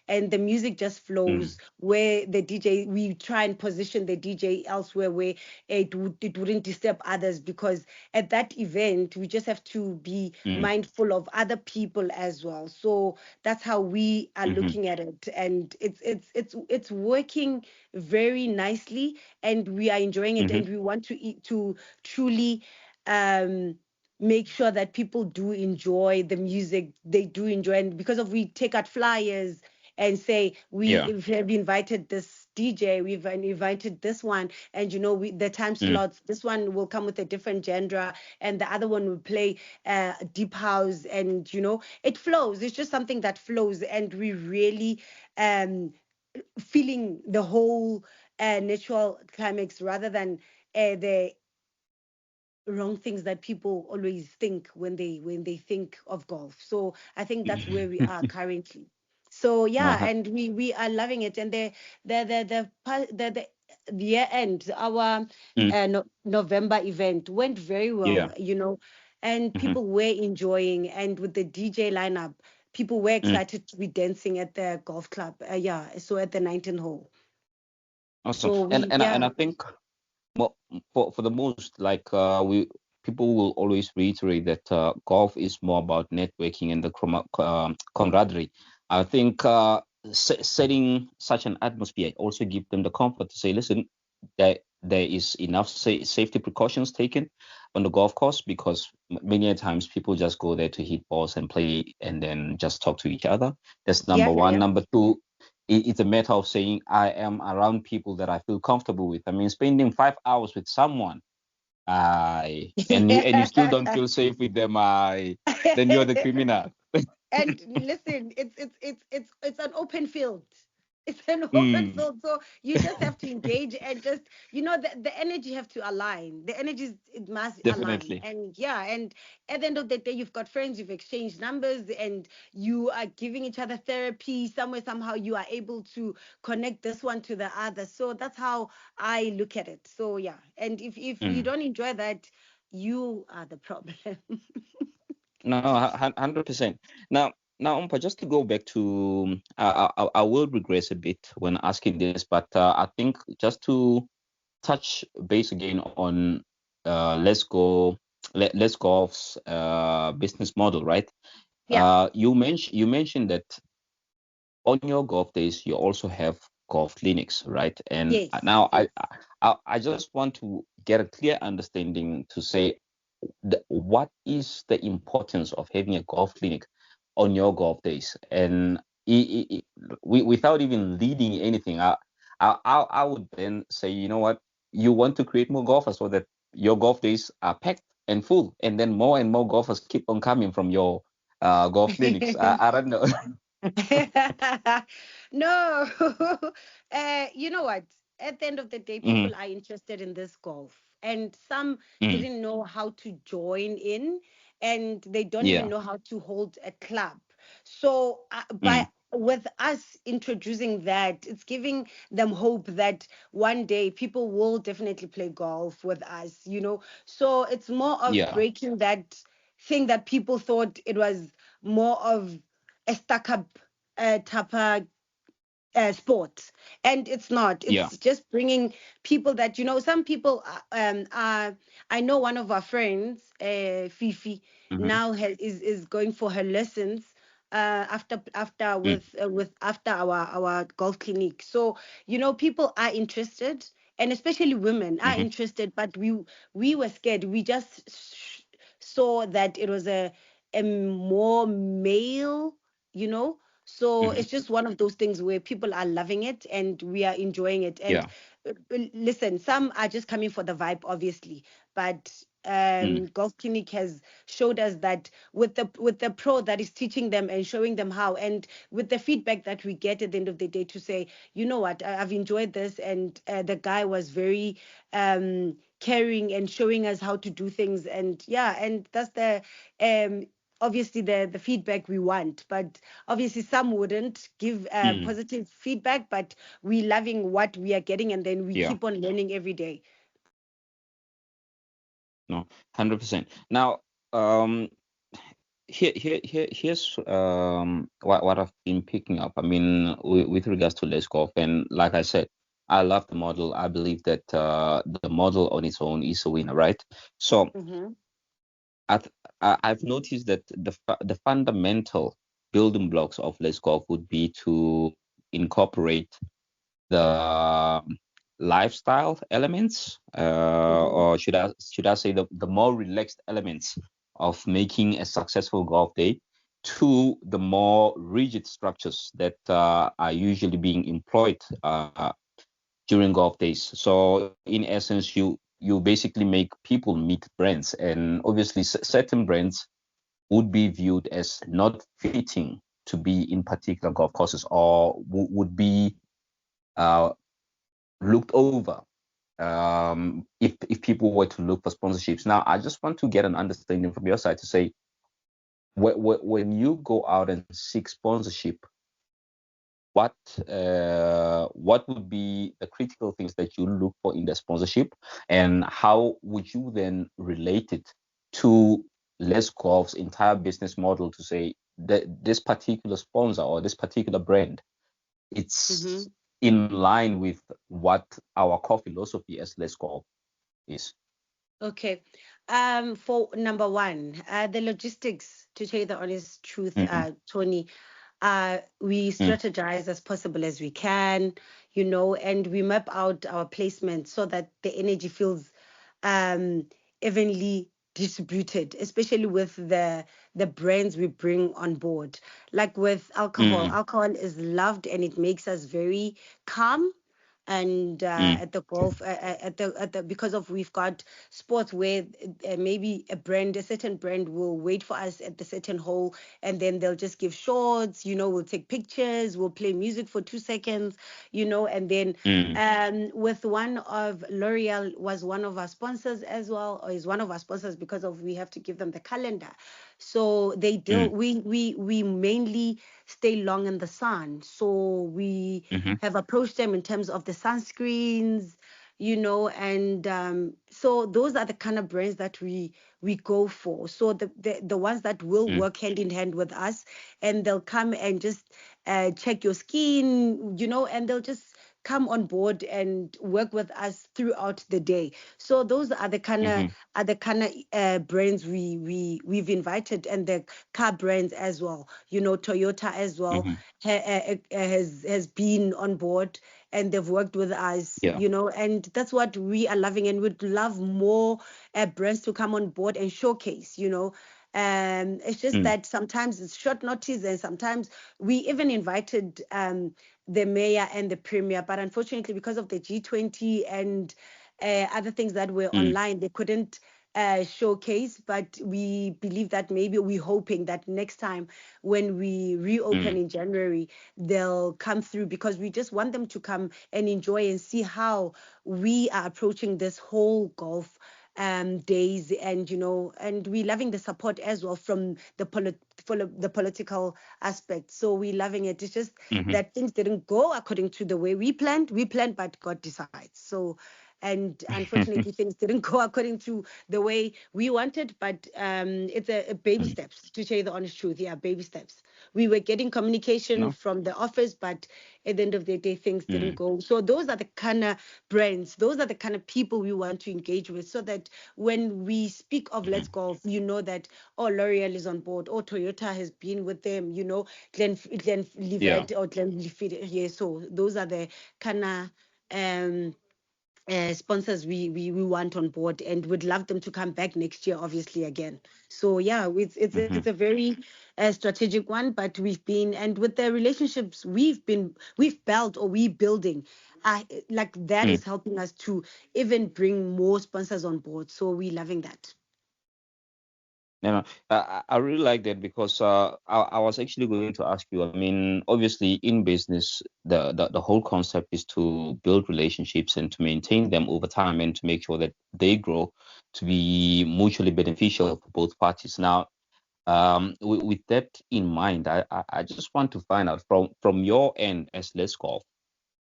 and the music just Mm, flows, where the DJ, we try and position the DJ elsewhere where it wouldn't disturb others, because at that event we just have to be mm, mindful of other people as well. So that's how we are mm-hmm. looking at it, and it's working very nicely, and we are enjoying it, Mm-hmm. and we want to truly um make sure that people do enjoy the music, they do enjoy, and because of we take out flyers and say Yeah. we have invited this DJ, we've invited this one, and the time Mm, slots, this one will come with a different genre, and the other one will play deep house, and it flows. It's just something that flows, and we really um feeling the whole natural climax, rather than the wrong things that people always think when they think of golf. So I think that's where we are currently. So yeah, uh-huh. and we are loving it, and the year end, our Mm, November event went very yeah. well, and Mm-hmm. people were enjoying, and with the DJ lineup, people were Mm, excited to be dancing at the golf club. Yeah, so at the 19th hole. awesome. So And I think for the most, like, we people will always reiterate that golf is more about networking and the camaraderie. I think setting such an atmosphere also give them the comfort to say, listen, there is enough safety precautions taken on the golf course, because many a times people just go there to hit balls and play and then just talk to each other. That's yeah, number yeah, one. yeah. Number two, it's a matter of saying I am around people that I feel comfortable with. I mean, spending 5 hours with someone, and you still don't feel safe with them, then you're the criminal. And listen, it's an open field. It's an open Mm, field, so you just have to engage, and just the energy have to align. The energies, it must align, definitely. and yeah, and at the end of the day, you've got friends, you've exchanged numbers, and you are giving each other therapy. Somewhere, somehow, you are able to connect this one to the other. So that's how I look at it. So yeah, and if you Mm. don't enjoy that, you are the problem. No, 100%. Now, Umpa, just to go back to, I will regress a bit when asking this, but I think just to touch base again on Let's Golf's business model, right? Yeah. You mentioned that on your golf days you also have golf clinics, right? And Yes. now I Yes. I, I just want to get a clear understanding to say what is the importance of having a golf clinic on your golf days, and without even leading anything, I would then say, you know what, you want to create more golfers so that your golf days are packed and full, and then more and more golfers keep on coming from your golf clinics. I don't know. No. You know what? At the end of the day, Mm, people are interested in this golf, and some mm, didn't know how to join in, and they don't even yeah. know how to hold a club. So, Mm, by with us introducing that, it's giving them hope that one day people will definitely play golf with us. So it's more of yeah. breaking that thing that people thought it was more of a stuck up type sport, and it's not. Yeah. It's just bringing people that some people I know one of our friends, Fifi, Hmm. now is going for her lessons after Mm, with after our golf clinic. So people are interested, and especially women are hmm. interested, but we were scared. We just saw that it was a more male, you know so Hmm. it's just one of those things where people are loving it, and we are enjoying it. And Yeah. listen, some are just coming for the vibe, obviously, but Mm, golf clinic has showed us that with the pro that is teaching them and showing them how, and with the feedback that we get at the end of the day, to say, you know what, I've enjoyed this, and the guy was very caring and showing us how to do things, and yeah, and that's the obviously the feedback we want. But obviously some wouldn't give mm, positive feedback, but we loving what we are getting, and then we yeah. keep on learning every day. No, 100%. Now, here's what I've been picking up. I mean, with regards to Let's Golf, and like I said, I love the model. I believe that the model on its own is a winner, right? So Mm-hmm. I've I've noticed that the fundamental building blocks of Let's Golf would be to incorporate the lifestyle elements, Mm-hmm. or should I say the more relaxed elements of making a successful golf day, to the more rigid structures that are usually being employed during golf days. So in essence, you basically make people meet brands, and obviously certain brands would be viewed as not fitting to be in particular golf courses, or would be uh, looked over if people were to look for sponsorships. Now, I just want to get an understanding from your side to say, when you go out and seek sponsorship, what what would be the critical things that you look for in the sponsorship, and how would you then relate it to Les Golf's entire business model to say that this particular sponsor or this particular brand, Mm-hmm. it's in line with what our core philosophy as Les Golf is. Okay. For number one, the logistics, to tell you the honest truth, Mm, Tony, we mm, strategize as possible as we can, and we map out our placement so that the energy feels um, evenly distributed, especially with the brands we bring on board. Like with alcohol, mm, alcohol is loved and it makes us very calm. And mm, at the golf, at the because of we've got sports where maybe a certain brand will wait for us at the certain hole, and then they'll just give shorts. We'll take pictures, we'll play music for 2 seconds, and then mm, with one of L'Oreal was one of our sponsors as well, or is one of our sponsors because of we have to give them the calendar. So they deal mm, we mainly stay long in the sun. So we mhm, have approached them in terms of the sunscreens, and so those are the kind of brands that we go for. So the ones that will mm, work hand in hand with us, and they'll come and just check your skin, and they'll just come on board and work with us throughout the day. So those mhm, are the kind of brands we've invited, and the car brands as well. Toyota as well mhm. has been on board, and they've worked with us, Yeah. and that's what we are loving, and would love more brands to come on board and showcase. It's just Mm, that sometimes it's short notice, and sometimes we even invited the mayor and the premier, but unfortunately, because of the G20 and other things that were mm, online, they couldn't showcase. But we believe that maybe we're hoping that next time when we reopen mm, in January, they'll come through, because we just want them to come and enjoy and see how we are approaching this whole golf days, and and we're loving the support as well from the political aspect. So we're loving it. It's just mhm. that things didn't go according to the way we planned, but God decides. So, and unfortunately, things didn't go according to the way we wanted, but it's a baby Mm. steps, to tell you the honest truth. Yeah, baby steps. We were getting communication No. from the office, but at the end of the day, things didn't Mm, go. So those are the kind of brands, those are the kind of people we want to engage with, so that when we speak of Let's mhm, Golf, that, oh, L'Oreal is on board, or Toyota has been with them, yeah. Glenlivet or Glenlivet. Yeah, so those are the kind of um sponsors we want on board, and would love them to come back next year, obviously, again. So yeah, it's Mhm, a very strategic one, but we've been, and with the relationships we've built, or we building, like that mm. is helping us to even bring more sponsors on board. So we loving that. You know, I really like that, because I was actually going to ask you. I mean, obviously, in business, the whole concept is to build relationships and to maintain them over time, and to make sure that they grow to be mutually beneficial for both parties. Now, with that in mind, I just want to find out from your end as Let's Golf,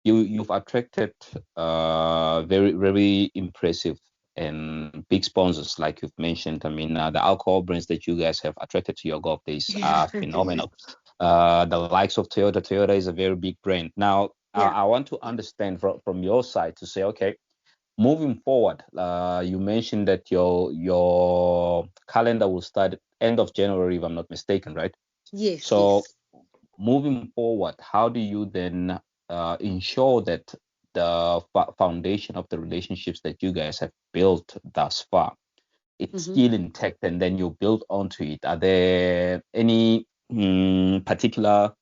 you've attracted very very impressive and big sponsors, like you've mentioned. I mean, the alcohol brands that you guys have attracted to your golf days Yeah. are phenomenal. The likes of Toyota. Toyota is a very big brand. Now, Yeah. I want to understand from your side to say, okay, moving forward, you mentioned that your calendar will start end of January, if I'm not mistaken, right? Yes, So yes. moving forward, how do you then ensure that the foundation of the relationships that you guys have built thus far, it's Mm-hmm. still intact, and then you build onto it? Are there any particular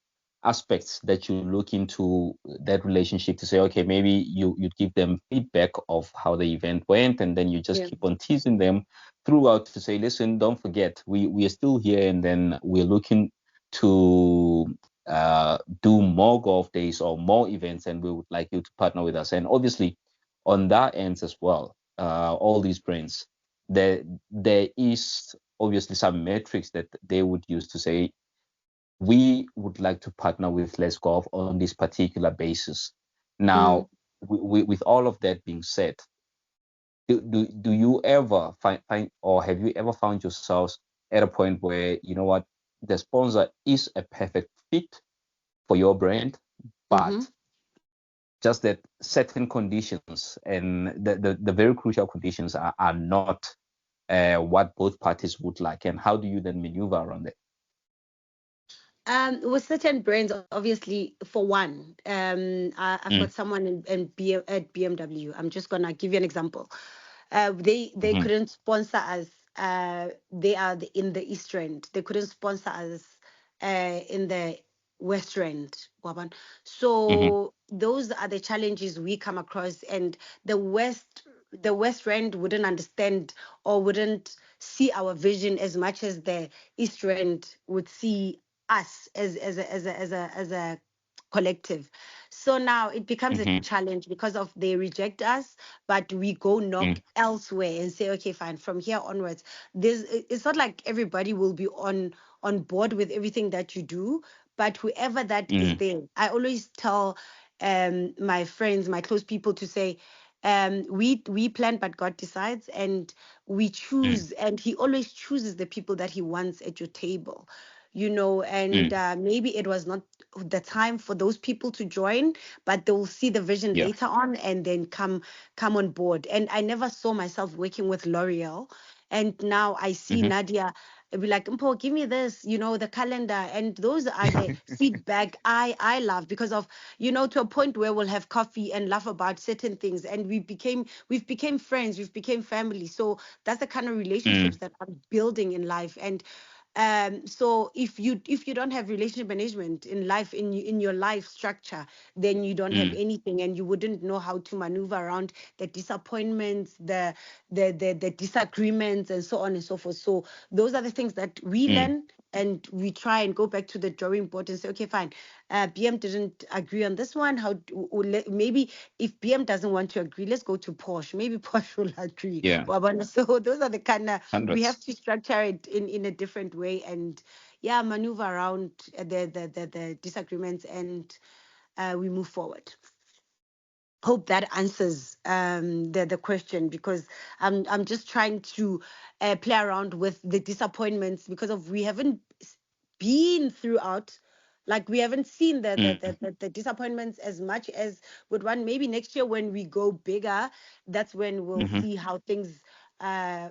aspects that you look into that relationship to say, okay, maybe you give them feedback of how the event went, and then you just Yeah. keep on teasing them throughout to say, listen, don't forget, we are still here, and then we're looking to do more golf days or more events, and we would like you to partner with us. And obviously, on that ends as well, all these brands, there is obviously some metrics that they would use to say, we would like to partner with Let's Golf on this particular basis. Mm. Now, with all of that being said, do you ever find, or have you ever found yourselves at a point where, you know what, the sponsor is a perfect fit for your brand, Mm-hmm. but just that certain conditions, and the very crucial conditions are not what both parties would like, and how do you then maneuver around it? With certain brands, obviously, for one, I've Mm, got someone at BMW. I'm just gonna give you an example. They mhm, couldn't sponsor us. They are in the East End. They couldn't sponsor us in the West End. Waban. mhm, So those are the challenges we come across, and the West End wouldn't understand or wouldn't see our vision as much as the East End would see us as a collective. So now it becomes a mhm, challenge because of they reject us, but we go mm, knock elsewhere and say, okay, fine, from here onwards, it's not like everybody will be on board with everything that you do, but whoever that is mm, there, I always tell my friends, my close people to say, we plan but God decides, and we mm, choose, and he always chooses the people that he wants at your table, and mm. maybe it was not the time for those people to join, but they will see the vision Yeah. later on and then come on board. And I never saw myself working with L'Oreal, and now I see Mhm. Nadia be like, Mpo, give me this, the calendar. And those are the feedback I love, because of, to a point where we'll have coffee and laugh about certain things, and we've became friends, we've became family. So that's the kind of Mm, relationships that I'm building in life. And so if you don't have relationship management in life, in your life structure, then you don't have mm, anything, and you wouldn't know how to maneuver around the disappointments, the disagreements, and so on and so forth. So those are the things that we mm. learn, and we try and go back to the drawing board and say, okay, fine, BM didn't agree on this one. Maybe if BM doesn't want to agree, let's go to Porsche. Maybe Porsche will agree. Yeah. Wabona. So those are the kind of, we have Hundreds. to structure it in a different way, and yeah, maneuver around the disagreements, and we move forward. Hope that answers the question, because I'm just trying to play around with the disappointments, because of we haven't been throughout, like we haven't seen the the, Mm, the the the disappointments as much as would one. Maybe next year when we go bigger, that's when we'll mhm, see how things uh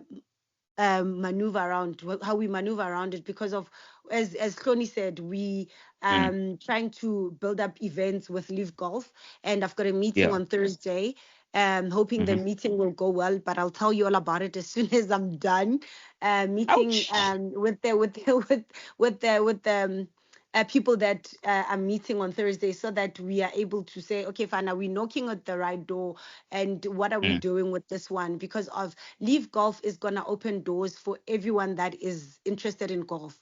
maneuver around, how we maneuver around it, because of, as Cloney said, we mm. trying to build up events with Live Golf, and I've got a meeting Yeah. on Thursday, hoping the Mhm. meeting will go well, but I'll tell you all about it as soon as I'm done. Meeting Ouch. with the people that are meeting on Thursday, so that we are able to say, okay, fine, are we knocking at the right door, and what are we Mm, doing with this one? Because of Leave Golf is gonna open doors for everyone that is interested in golf.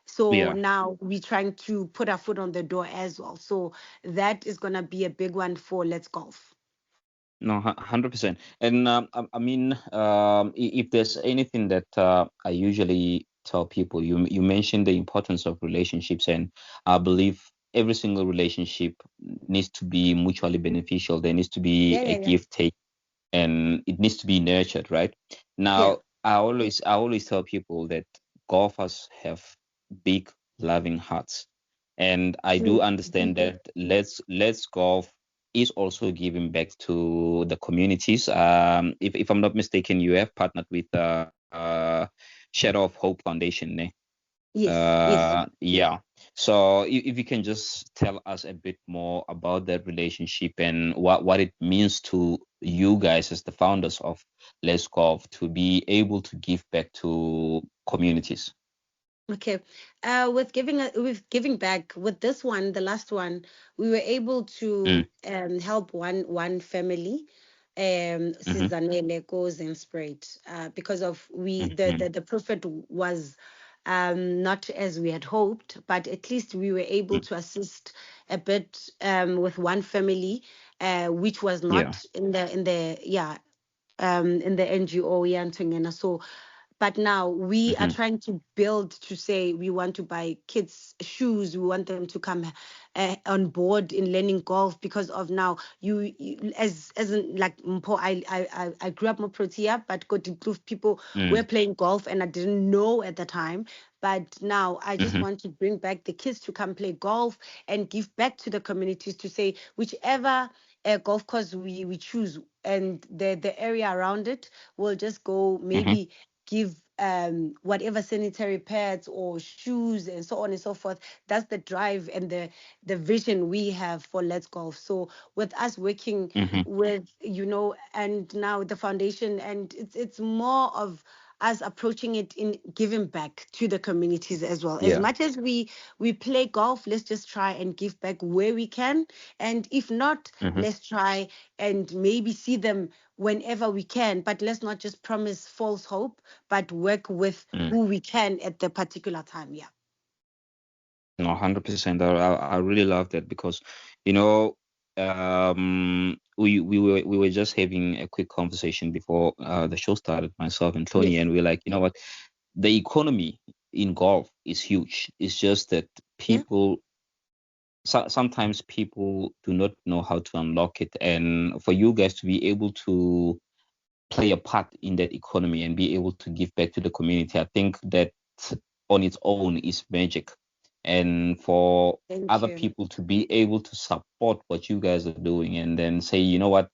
So yeah. now we're trying to put our foot on the door as well. So that is gonna be a big one for Let's Golf. No, 100%. And I mean, if there's anything that I usually tell people, you mentioned the importance of relationships, and I believe every single relationship needs to be mutually beneficial. There needs to be Yeah, a yeah, yeah. give take. and it needs to be nurtured, right? Yeah. Now, I always tell people that golfers have big loving hearts, and I do Mm. understand that Let's Golf is also giving back to the communities. If I'm not mistaken, you have partnered with Shadow of Hope Foundation, eh? Yes. Yes. Yeah. So if you can just tell us a bit more about that relationship and what it means to you guys as the founders of Let's Golf to be able to give back to communities. Okay. With giving back with this one, the last one, we were able Mm, to help one family, mm-hmm, Sizanele goes and sprayed, because of we mm-hmm, the profit was not as we had hoped, but at least we were able mm, to assist a bit with one family, which was yeah. not in the NGO, yeah, Ntongena. So, but now we are Mm-hmm, trying to build to say we want to buy kids shoes. We want them to come on board in learning golf because of now you as in like Mpo, I grew up more Protea, but got improved people mm, were playing golf and I didn't know at the time. But now I just mm-hmm, want to bring back the kids to come play golf and give back to the communities to say whichever golf course we choose and the area around it, we'll just go mm-hmm, maybe give whatever sanitary pads or shoes and so on and so forth. That's the drive and the vision we have for Let's Golf. So with us working mm-hmm, with and now the foundation, and it's more of us approaching it in giving back to the communities as well. As yeah. much as we play golf, let's just try and give back where we can, and if not, Mm-hmm, let's try and maybe see them whenever we can, but let's not just promise false hope, but work with mm. who we can at the particular time. Yeah. No, 100%. I really love that because, you know, we were just having a quick conversation before the show started, myself and Tony, Yes. and we're like, you know what, the economy in golf is huge. It's just that Yeah. sometimes people do not know how to unlock it, and for you guys to be able to play a part in that economy and be able to give back to the community, I think that on its own is magic. And for Thank other you. people to be able to support what you guys are doing and then say, you know what,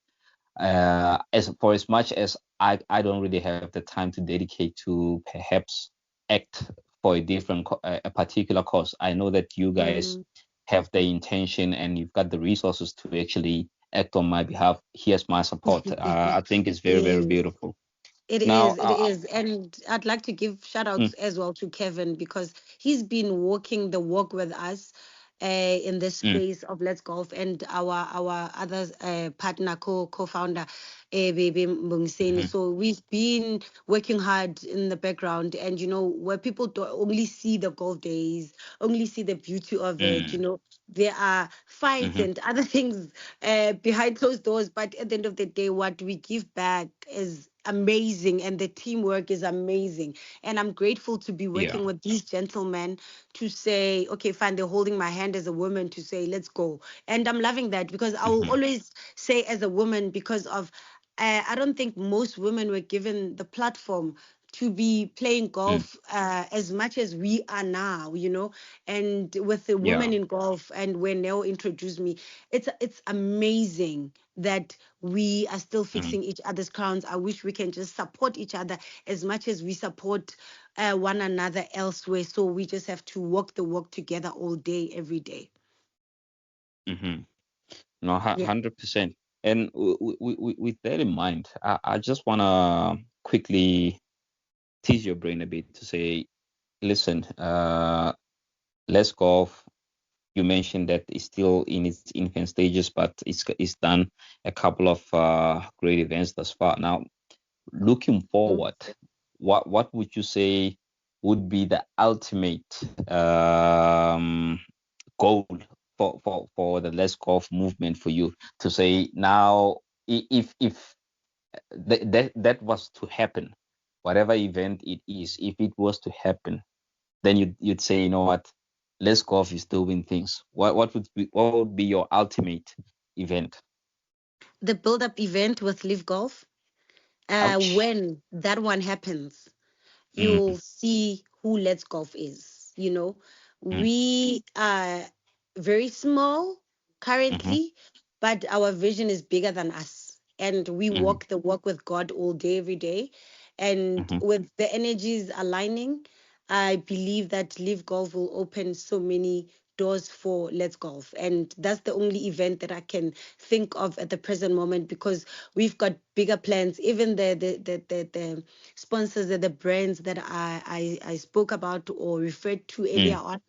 as much as I don't really have the time to dedicate to perhaps act for a a particular cause, I know that you guys Mm, have the intention and you've got the resources to actually act on my behalf. Here's my support. I think it's very, very yes. beautiful. It Now, is, it is. And I'd like to give shout mm, outs as well to Kevin because he's been walking the walk with us in this mm, space of Let's Golf, and our other partner, co-founder, Baby Mbongiseni. mhm, So we've been working hard in the background, and where people don't only see the golf days, only see the beauty of it, mm, there are fights mhm, and other things behind closed doors. But at the end of the day, what we give back is amazing, and the teamwork is amazing. And I'm grateful to be yeah, working with these gentlemen to say, okay, fine, they're holding my hand as a woman to say, let's go. And I'm loving that because I will mhm, always say, as a woman, because of I don't think most women were given the platform to be playing mm, golf as much as we are now, and with the yeah, women in golf, and when Neo introduced me, it's amazing that we are still mhm, fixing each other's crowns. I wish we can just support each other as much as we support one another elsewhere. So we just have to walk the walk together all day, every day. mhm. No, Yeah. 100%. And with that in mind, I just want to quickly tease your brain a bit to say, listen, Let's Golf, you mentioned that it's still in its infant stages, but it's done a couple of great events thus far. Now, looking Mm. forward, what would you say would be the ultimate goal for the Let's Golf movement for you to say now, if that was to happen, whatever event it is, if it was to happen, then you'd say, you know what, Let's Golf is doing things. What would be your ultimate event? the build-up event with Live Golf. Ouch. When that one happens, Mm, you'll see who Let's Golf is. mm, We are very small mhm, currently, but our vision is bigger than us. And we mhm, walk the walk with God all day, every day. And mhm, with the energies aligning, I believe that Live Golf will open so many doors for Let's Golf. And that's the only event that I can think of at the present moment, because we've got bigger plans. Even the sponsors and the brands that I spoke about or referred to earlier mm, on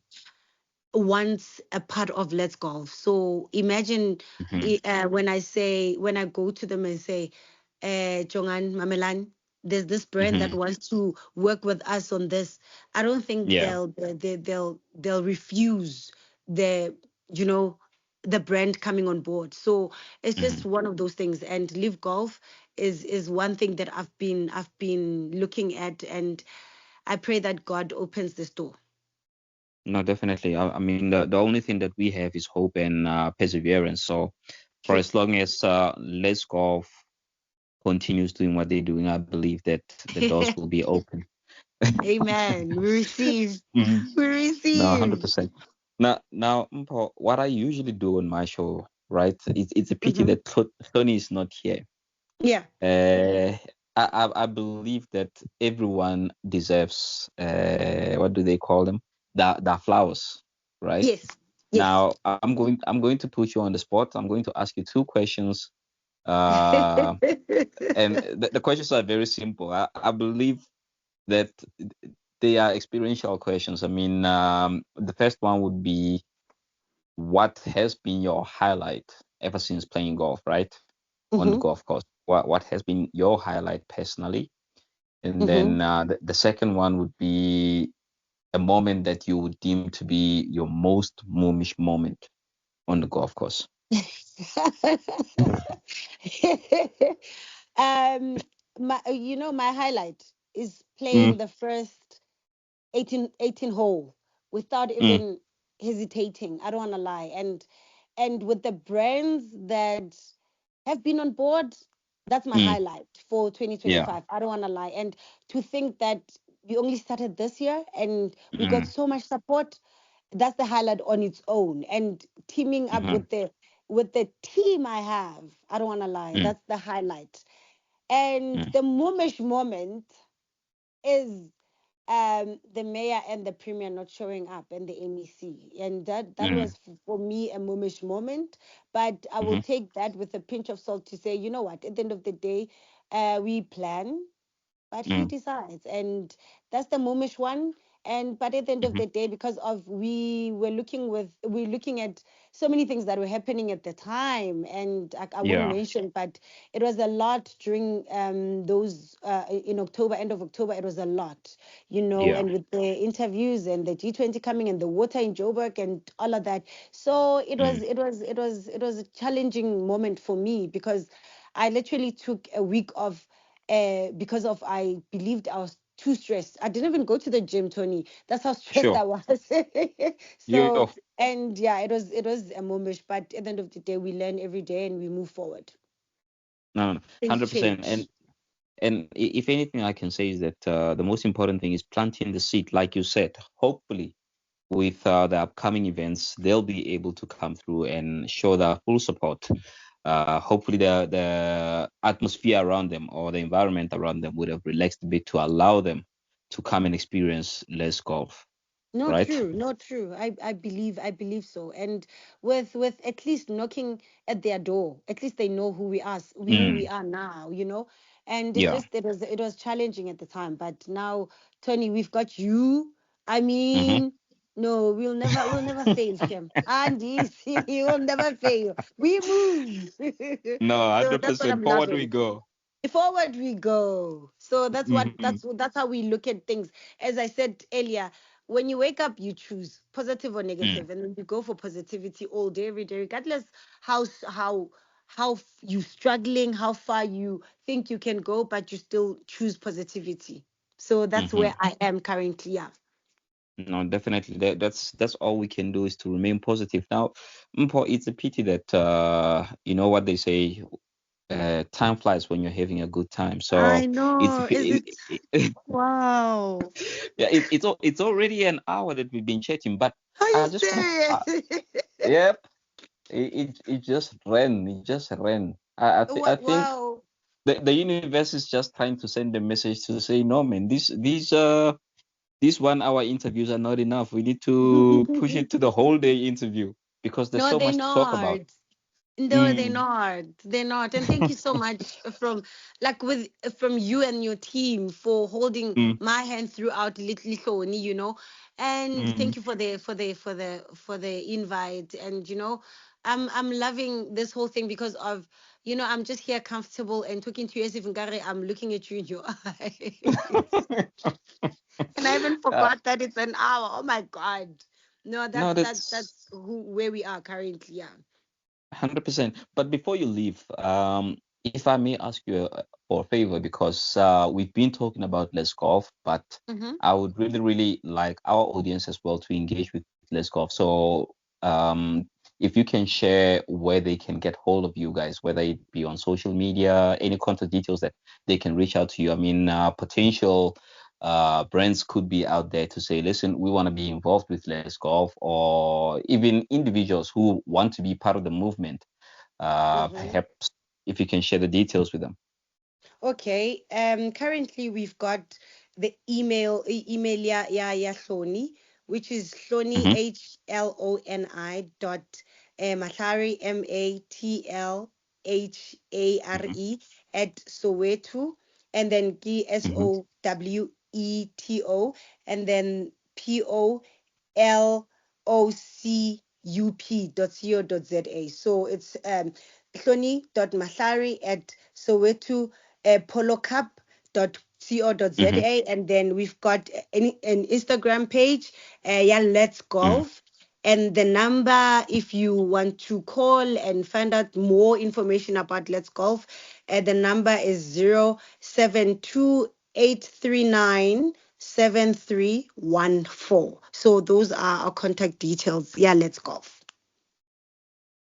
once a part of Let's Golf. So imagine mhm. when I go to them and say, Jongan Mamelan, there's this brand that Mhm. wants to work with us on this. I don't think Yeah. they'll refuse the you know the brand coming on board. So it's just Mhm. one of those things. And Live Golf is one thing that I've been looking at, and I pray that God opens this door. No, definitely. I mean, the only thing that we have is hope and perseverance. So, for True. as long as Let's Golf continues doing what they're doing, I believe that the doors will be open. Amen. We receive. Mhm. We No, receive. 100%. Now, Mpo, what I usually do on my show, right? It's a pity Hmm. that Tony is not here. Yeah. I believe that everyone deserves what do they call them? The flowers, right? Yes. Yes. Now I'm going to put you on the spot. I'm going to ask you two questions. Uh, and the questions are very simple. I believe that they are experiential questions. I mean, the first one would be, what has been your highlight ever since playing golf, right? On the Hmm. golf course. What has been your highlight personally? And Hmm. then the second one would be a moment that you would deem to be your most moomish moment on the golf course. um, my highlight is Mm, playing the first 18 hole without mm, even hesitating. I don't want to lie. And with the brands that have been on board, that's my mm, highlight for yeah. 2025. I don't want to lie. And to think that we only started this year and we got Mm, so much support, that's the highlight on its own. And teaming up mm, with the team I have, I don't want to lie, mm, that's the highlight. And mm, the Moomish moment is the mayor and the premier not showing up and the MEC. And that mm, was for me a Moomish moment. But I will mhm, take that with a pinch of salt to say, you know what, at the end of the day, we plan, but he mm, decides. And that's the Moomish one. And but at the end of mhm. the day, because of we're looking at so many things that were happening at the time, and I won't Yeah. mention, but it was a lot during those in October, end of October. It was a lot, Yeah. and with the interviews and the G20 coming and the water in Joburg and all of that. So it was Mm, it was it was it was a challenging moment for me, because I literally took a week off because of I believed I was too stressed. I didn't even go to the gym, Tony. That's how stressed sure. I was. So You and yeah, it was a moment, but at the end of the day, we learn every day and we move forward. no, no, Things 100%. change. And if anything I can say is that the most important thing is planting the seed, like you said. Hopefully, with the upcoming events, they'll be able to come through and show their full support. Hopefully, the atmosphere around them or the environment around them would have relaxed a bit to allow them to come and experience less golf, Not right? true, not true. I believe so. And with at least knocking at their door, at least they know who we Mm, are now. And it's yeah. just it was challenging at the time. But now, Tony, we've got you. I Hmm. mean, no, we'll never fail, Shem. And he will never fail. We move. No, So that's what 100%. I'm Forward we loving. go. Forward we go. So that's what Hmm. that's how we look at things. As I said earlier, when you wake up, you choose positive or Mm, negative, and then you go for positivity all day, every day, regardless how you struggling, how far you think you can go, but you still choose positivity. So that's hmm. where I am currently. Yeah. No, definitely. That's all we can do is to remain positive. Now, Mpo, it's a pity that you know what they say. time flies when you're having a good time. I So it's know. Is it? Wow. yeah, it's already an hour that we've been chatting, but Are I you just want serious? yep, it just ran, it just ran. I think Wow. the universe is just trying to send a message to say, no man, these 1 hour interviews are not enough. We need to push it to the whole day interview because there's No, so they're much to talk about. not. No, they're Mm. not. They're not. And thank you so much from you and your team for holding Mm. my hand throughout Little Shoni, And thank Mm. you for the invite. And I'm loving this whole thing because of I'm just here comfortable and talking to you as if Ngare, I'm looking at you in your eyes. And I even Uh, forgot that it's an hour. Oh my God. No, no, that's where we are currently. Yeah. 100%. But before you leave, if I may ask you for a favor, because we've been talking about Let's Golf, but Mm-hmm. I would really, really like our audience as well to engage with Let's Golf. So if you can share where they can get hold of you guys, whether it be on social media, any contact details that they can reach out to you. I mean, potential brands could be out there to say, listen, we want to be involved with Let's Golf, or even individuals who want to be part of the movement. Mm-hmm. Perhaps if you can share the details with them. Okay. Currently we've got the email ya Hloni, which is Hloni Mm-hmm, HLONI dot Matlhare mm-hmm, MATLHARE at Soweto, and then ki mm-hmm, SOWETO, and then POLOCUP.co.za. So it's Hloni.mahlari at Soweto mm-hmm, polocup.co.za, and then we've got an Instagram page, yeah, Let's mm-hmm. Golf. And the number, if you want to call and find out more information about Let's Golf, the number is 0728397314. So those are our contact details. Yeah, Let's Golf.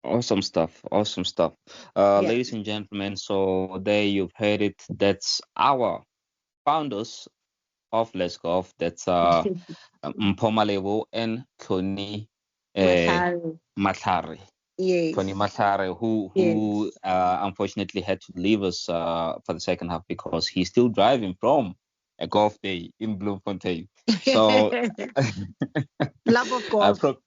Awesome stuff. Awesome stuff. Yeah. Ladies and gentlemen, so there you've heard it. That's our founders of Let's Golf. That's Mpoma Lebo and Tony uh, Matlhari. Matlhare. Tony Yes. Matlhare, who Yes. unfortunately had to leave us for the second half because he's still driving from a golf day in Bloemfontein. So Love of I golf. pro-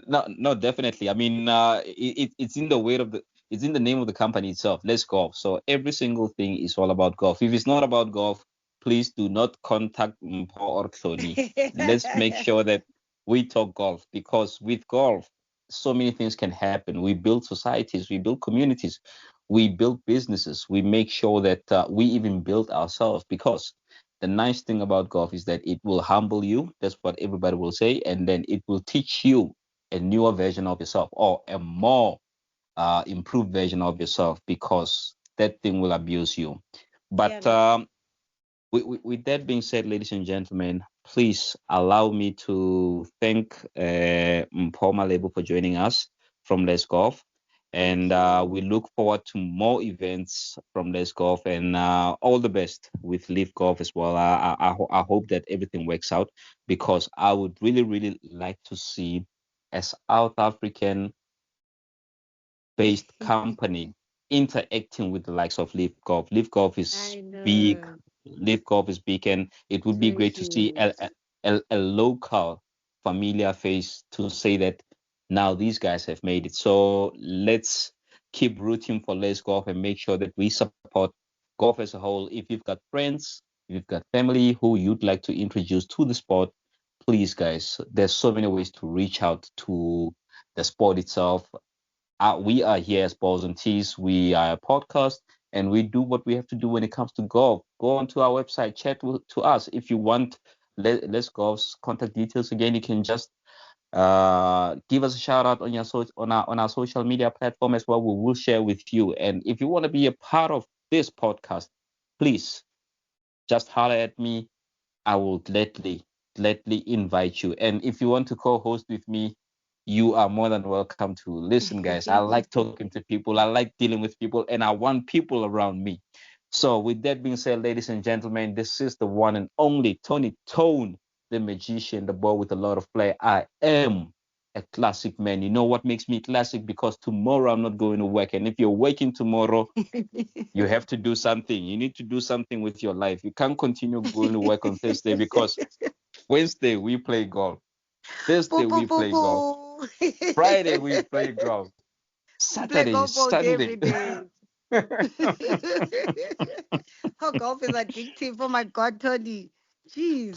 no, no, definitely. I mean, it's in the way of it's in the name of the company itself. Let's golf. So every single thing is all about golf. If it's not about golf, please do not contact Mpho or Tony. Let's make sure that we talk golf, because with golf, so many things can happen. We build societies, we build communities, we build businesses. We make sure that we even build ourselves, because the nice thing about golf is that it will humble you. That's what everybody will say, and then it will teach you a newer version of yourself, or a more improved version of yourself, because that thing will abuse you. Yeah, But man. with that being said, ladies and gentlemen, please allow me to thank Mpoma Lebo for joining us from Let's Golf. Thank And you. we look forward to more events from Let's Golf, and all the best with Live Golf as well. I hope that everything works out, because I would really, really like to see a South African based company interacting with the likes of Live Golf. Live Golf is I big. know. Live Golf is big, and it would be Very great to see huge. a local familiar face to say that now these guys have made it. So let's keep rooting for Let's Golf and make sure that we support golf as a whole. If you've got friends, if you've got family who you'd like to introduce to the sport, please, guys, there's so many ways to reach out to the sport itself. We are here as Balls and Tees. We are a podcast, and we do what we have to do when it comes to golf. Go onto our website, chat to us. If you want Let's Golf's contact details again, you can just give us a shout out on our social media platform as well. We will share with you. And if you want to be a part of this podcast, please just holler at me. I will gladly invite you. And if you want to co-host with me, you are more than welcome to listen, guys. I like talking to people, I like dealing with people, and I want people around me. So, with that being said, ladies and gentlemen, this is the one and only Tony Tone, the magician, the boy with a lot of flair. I am a classic man. You know what makes me classic? Because tomorrow I'm not going to work. And if you're working tomorrow, you have to do something. You need to do something with your life. You can't continue going to work on Thursday because Wednesday we play golf. Thursday Poo, poo, we poo, play golf. poo. Friday we play golf. We play Saturday, golf all day, every Sunday. day. How golf is addictive. Oh my God, Tony. Jeez.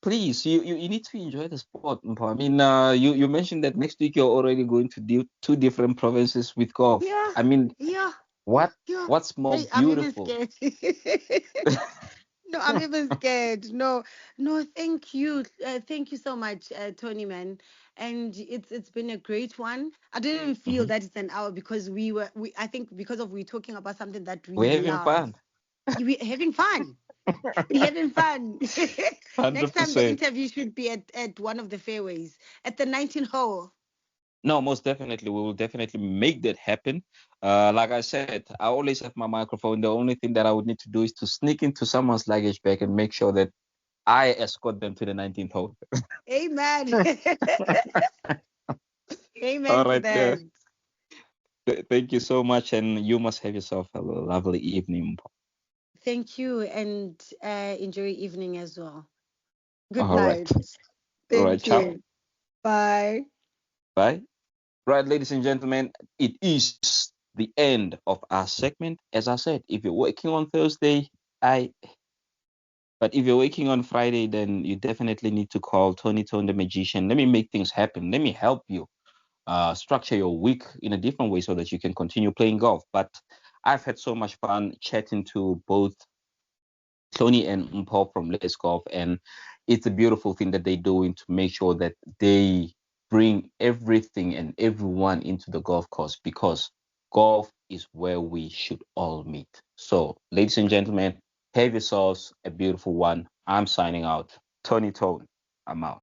Please, you need to enjoy the sport, Mpo. I mean, you mentioned that next week you're already going to do two different provinces with golf. Yeah, I mean, yeah, what yeah. what's more Hey, I'm even beautiful? scared. No, I'm even scared. No, no, thank you so much, Tony, man. And it's been a great one. I didn't even feel Mhm. that it's an hour because we I think because of we talking about something that we We're having love. fun. We having fun. We having fun. Next time the 100%. interview should be at one of the fairways at the 19 hole. No, most definitely. We will definitely make that happen. Like I said, I always have my microphone. The only thing that I would need to do is to sneak into someone's luggage bag and make sure that I escort them to the 19th hole. Amen. All Amen to right. that. Thank you so much. And you must have yourself a lovely evening. Thank you and enjoy your evening as well. Good All right. night. All right. Thank Ciao. you. Bye. Bye. Right, ladies and gentlemen, it is the end of our segment. As I said, if you're working on Thursday, I but if you're working on Friday, then you definitely need to call Tony Tone the magician. Let me make things happen. Let me help you structure your week in a different way so that you can continue playing golf. But I've had so much fun chatting to both Tony and Mpo from Let's Golf, and it's a beautiful thing that they're doing to make sure that they bring everything and everyone into the golf course because golf is where we should all meet. So, ladies and gentlemen, have yourselves a beautiful one. I'm signing out. Tony Tone, I'm out.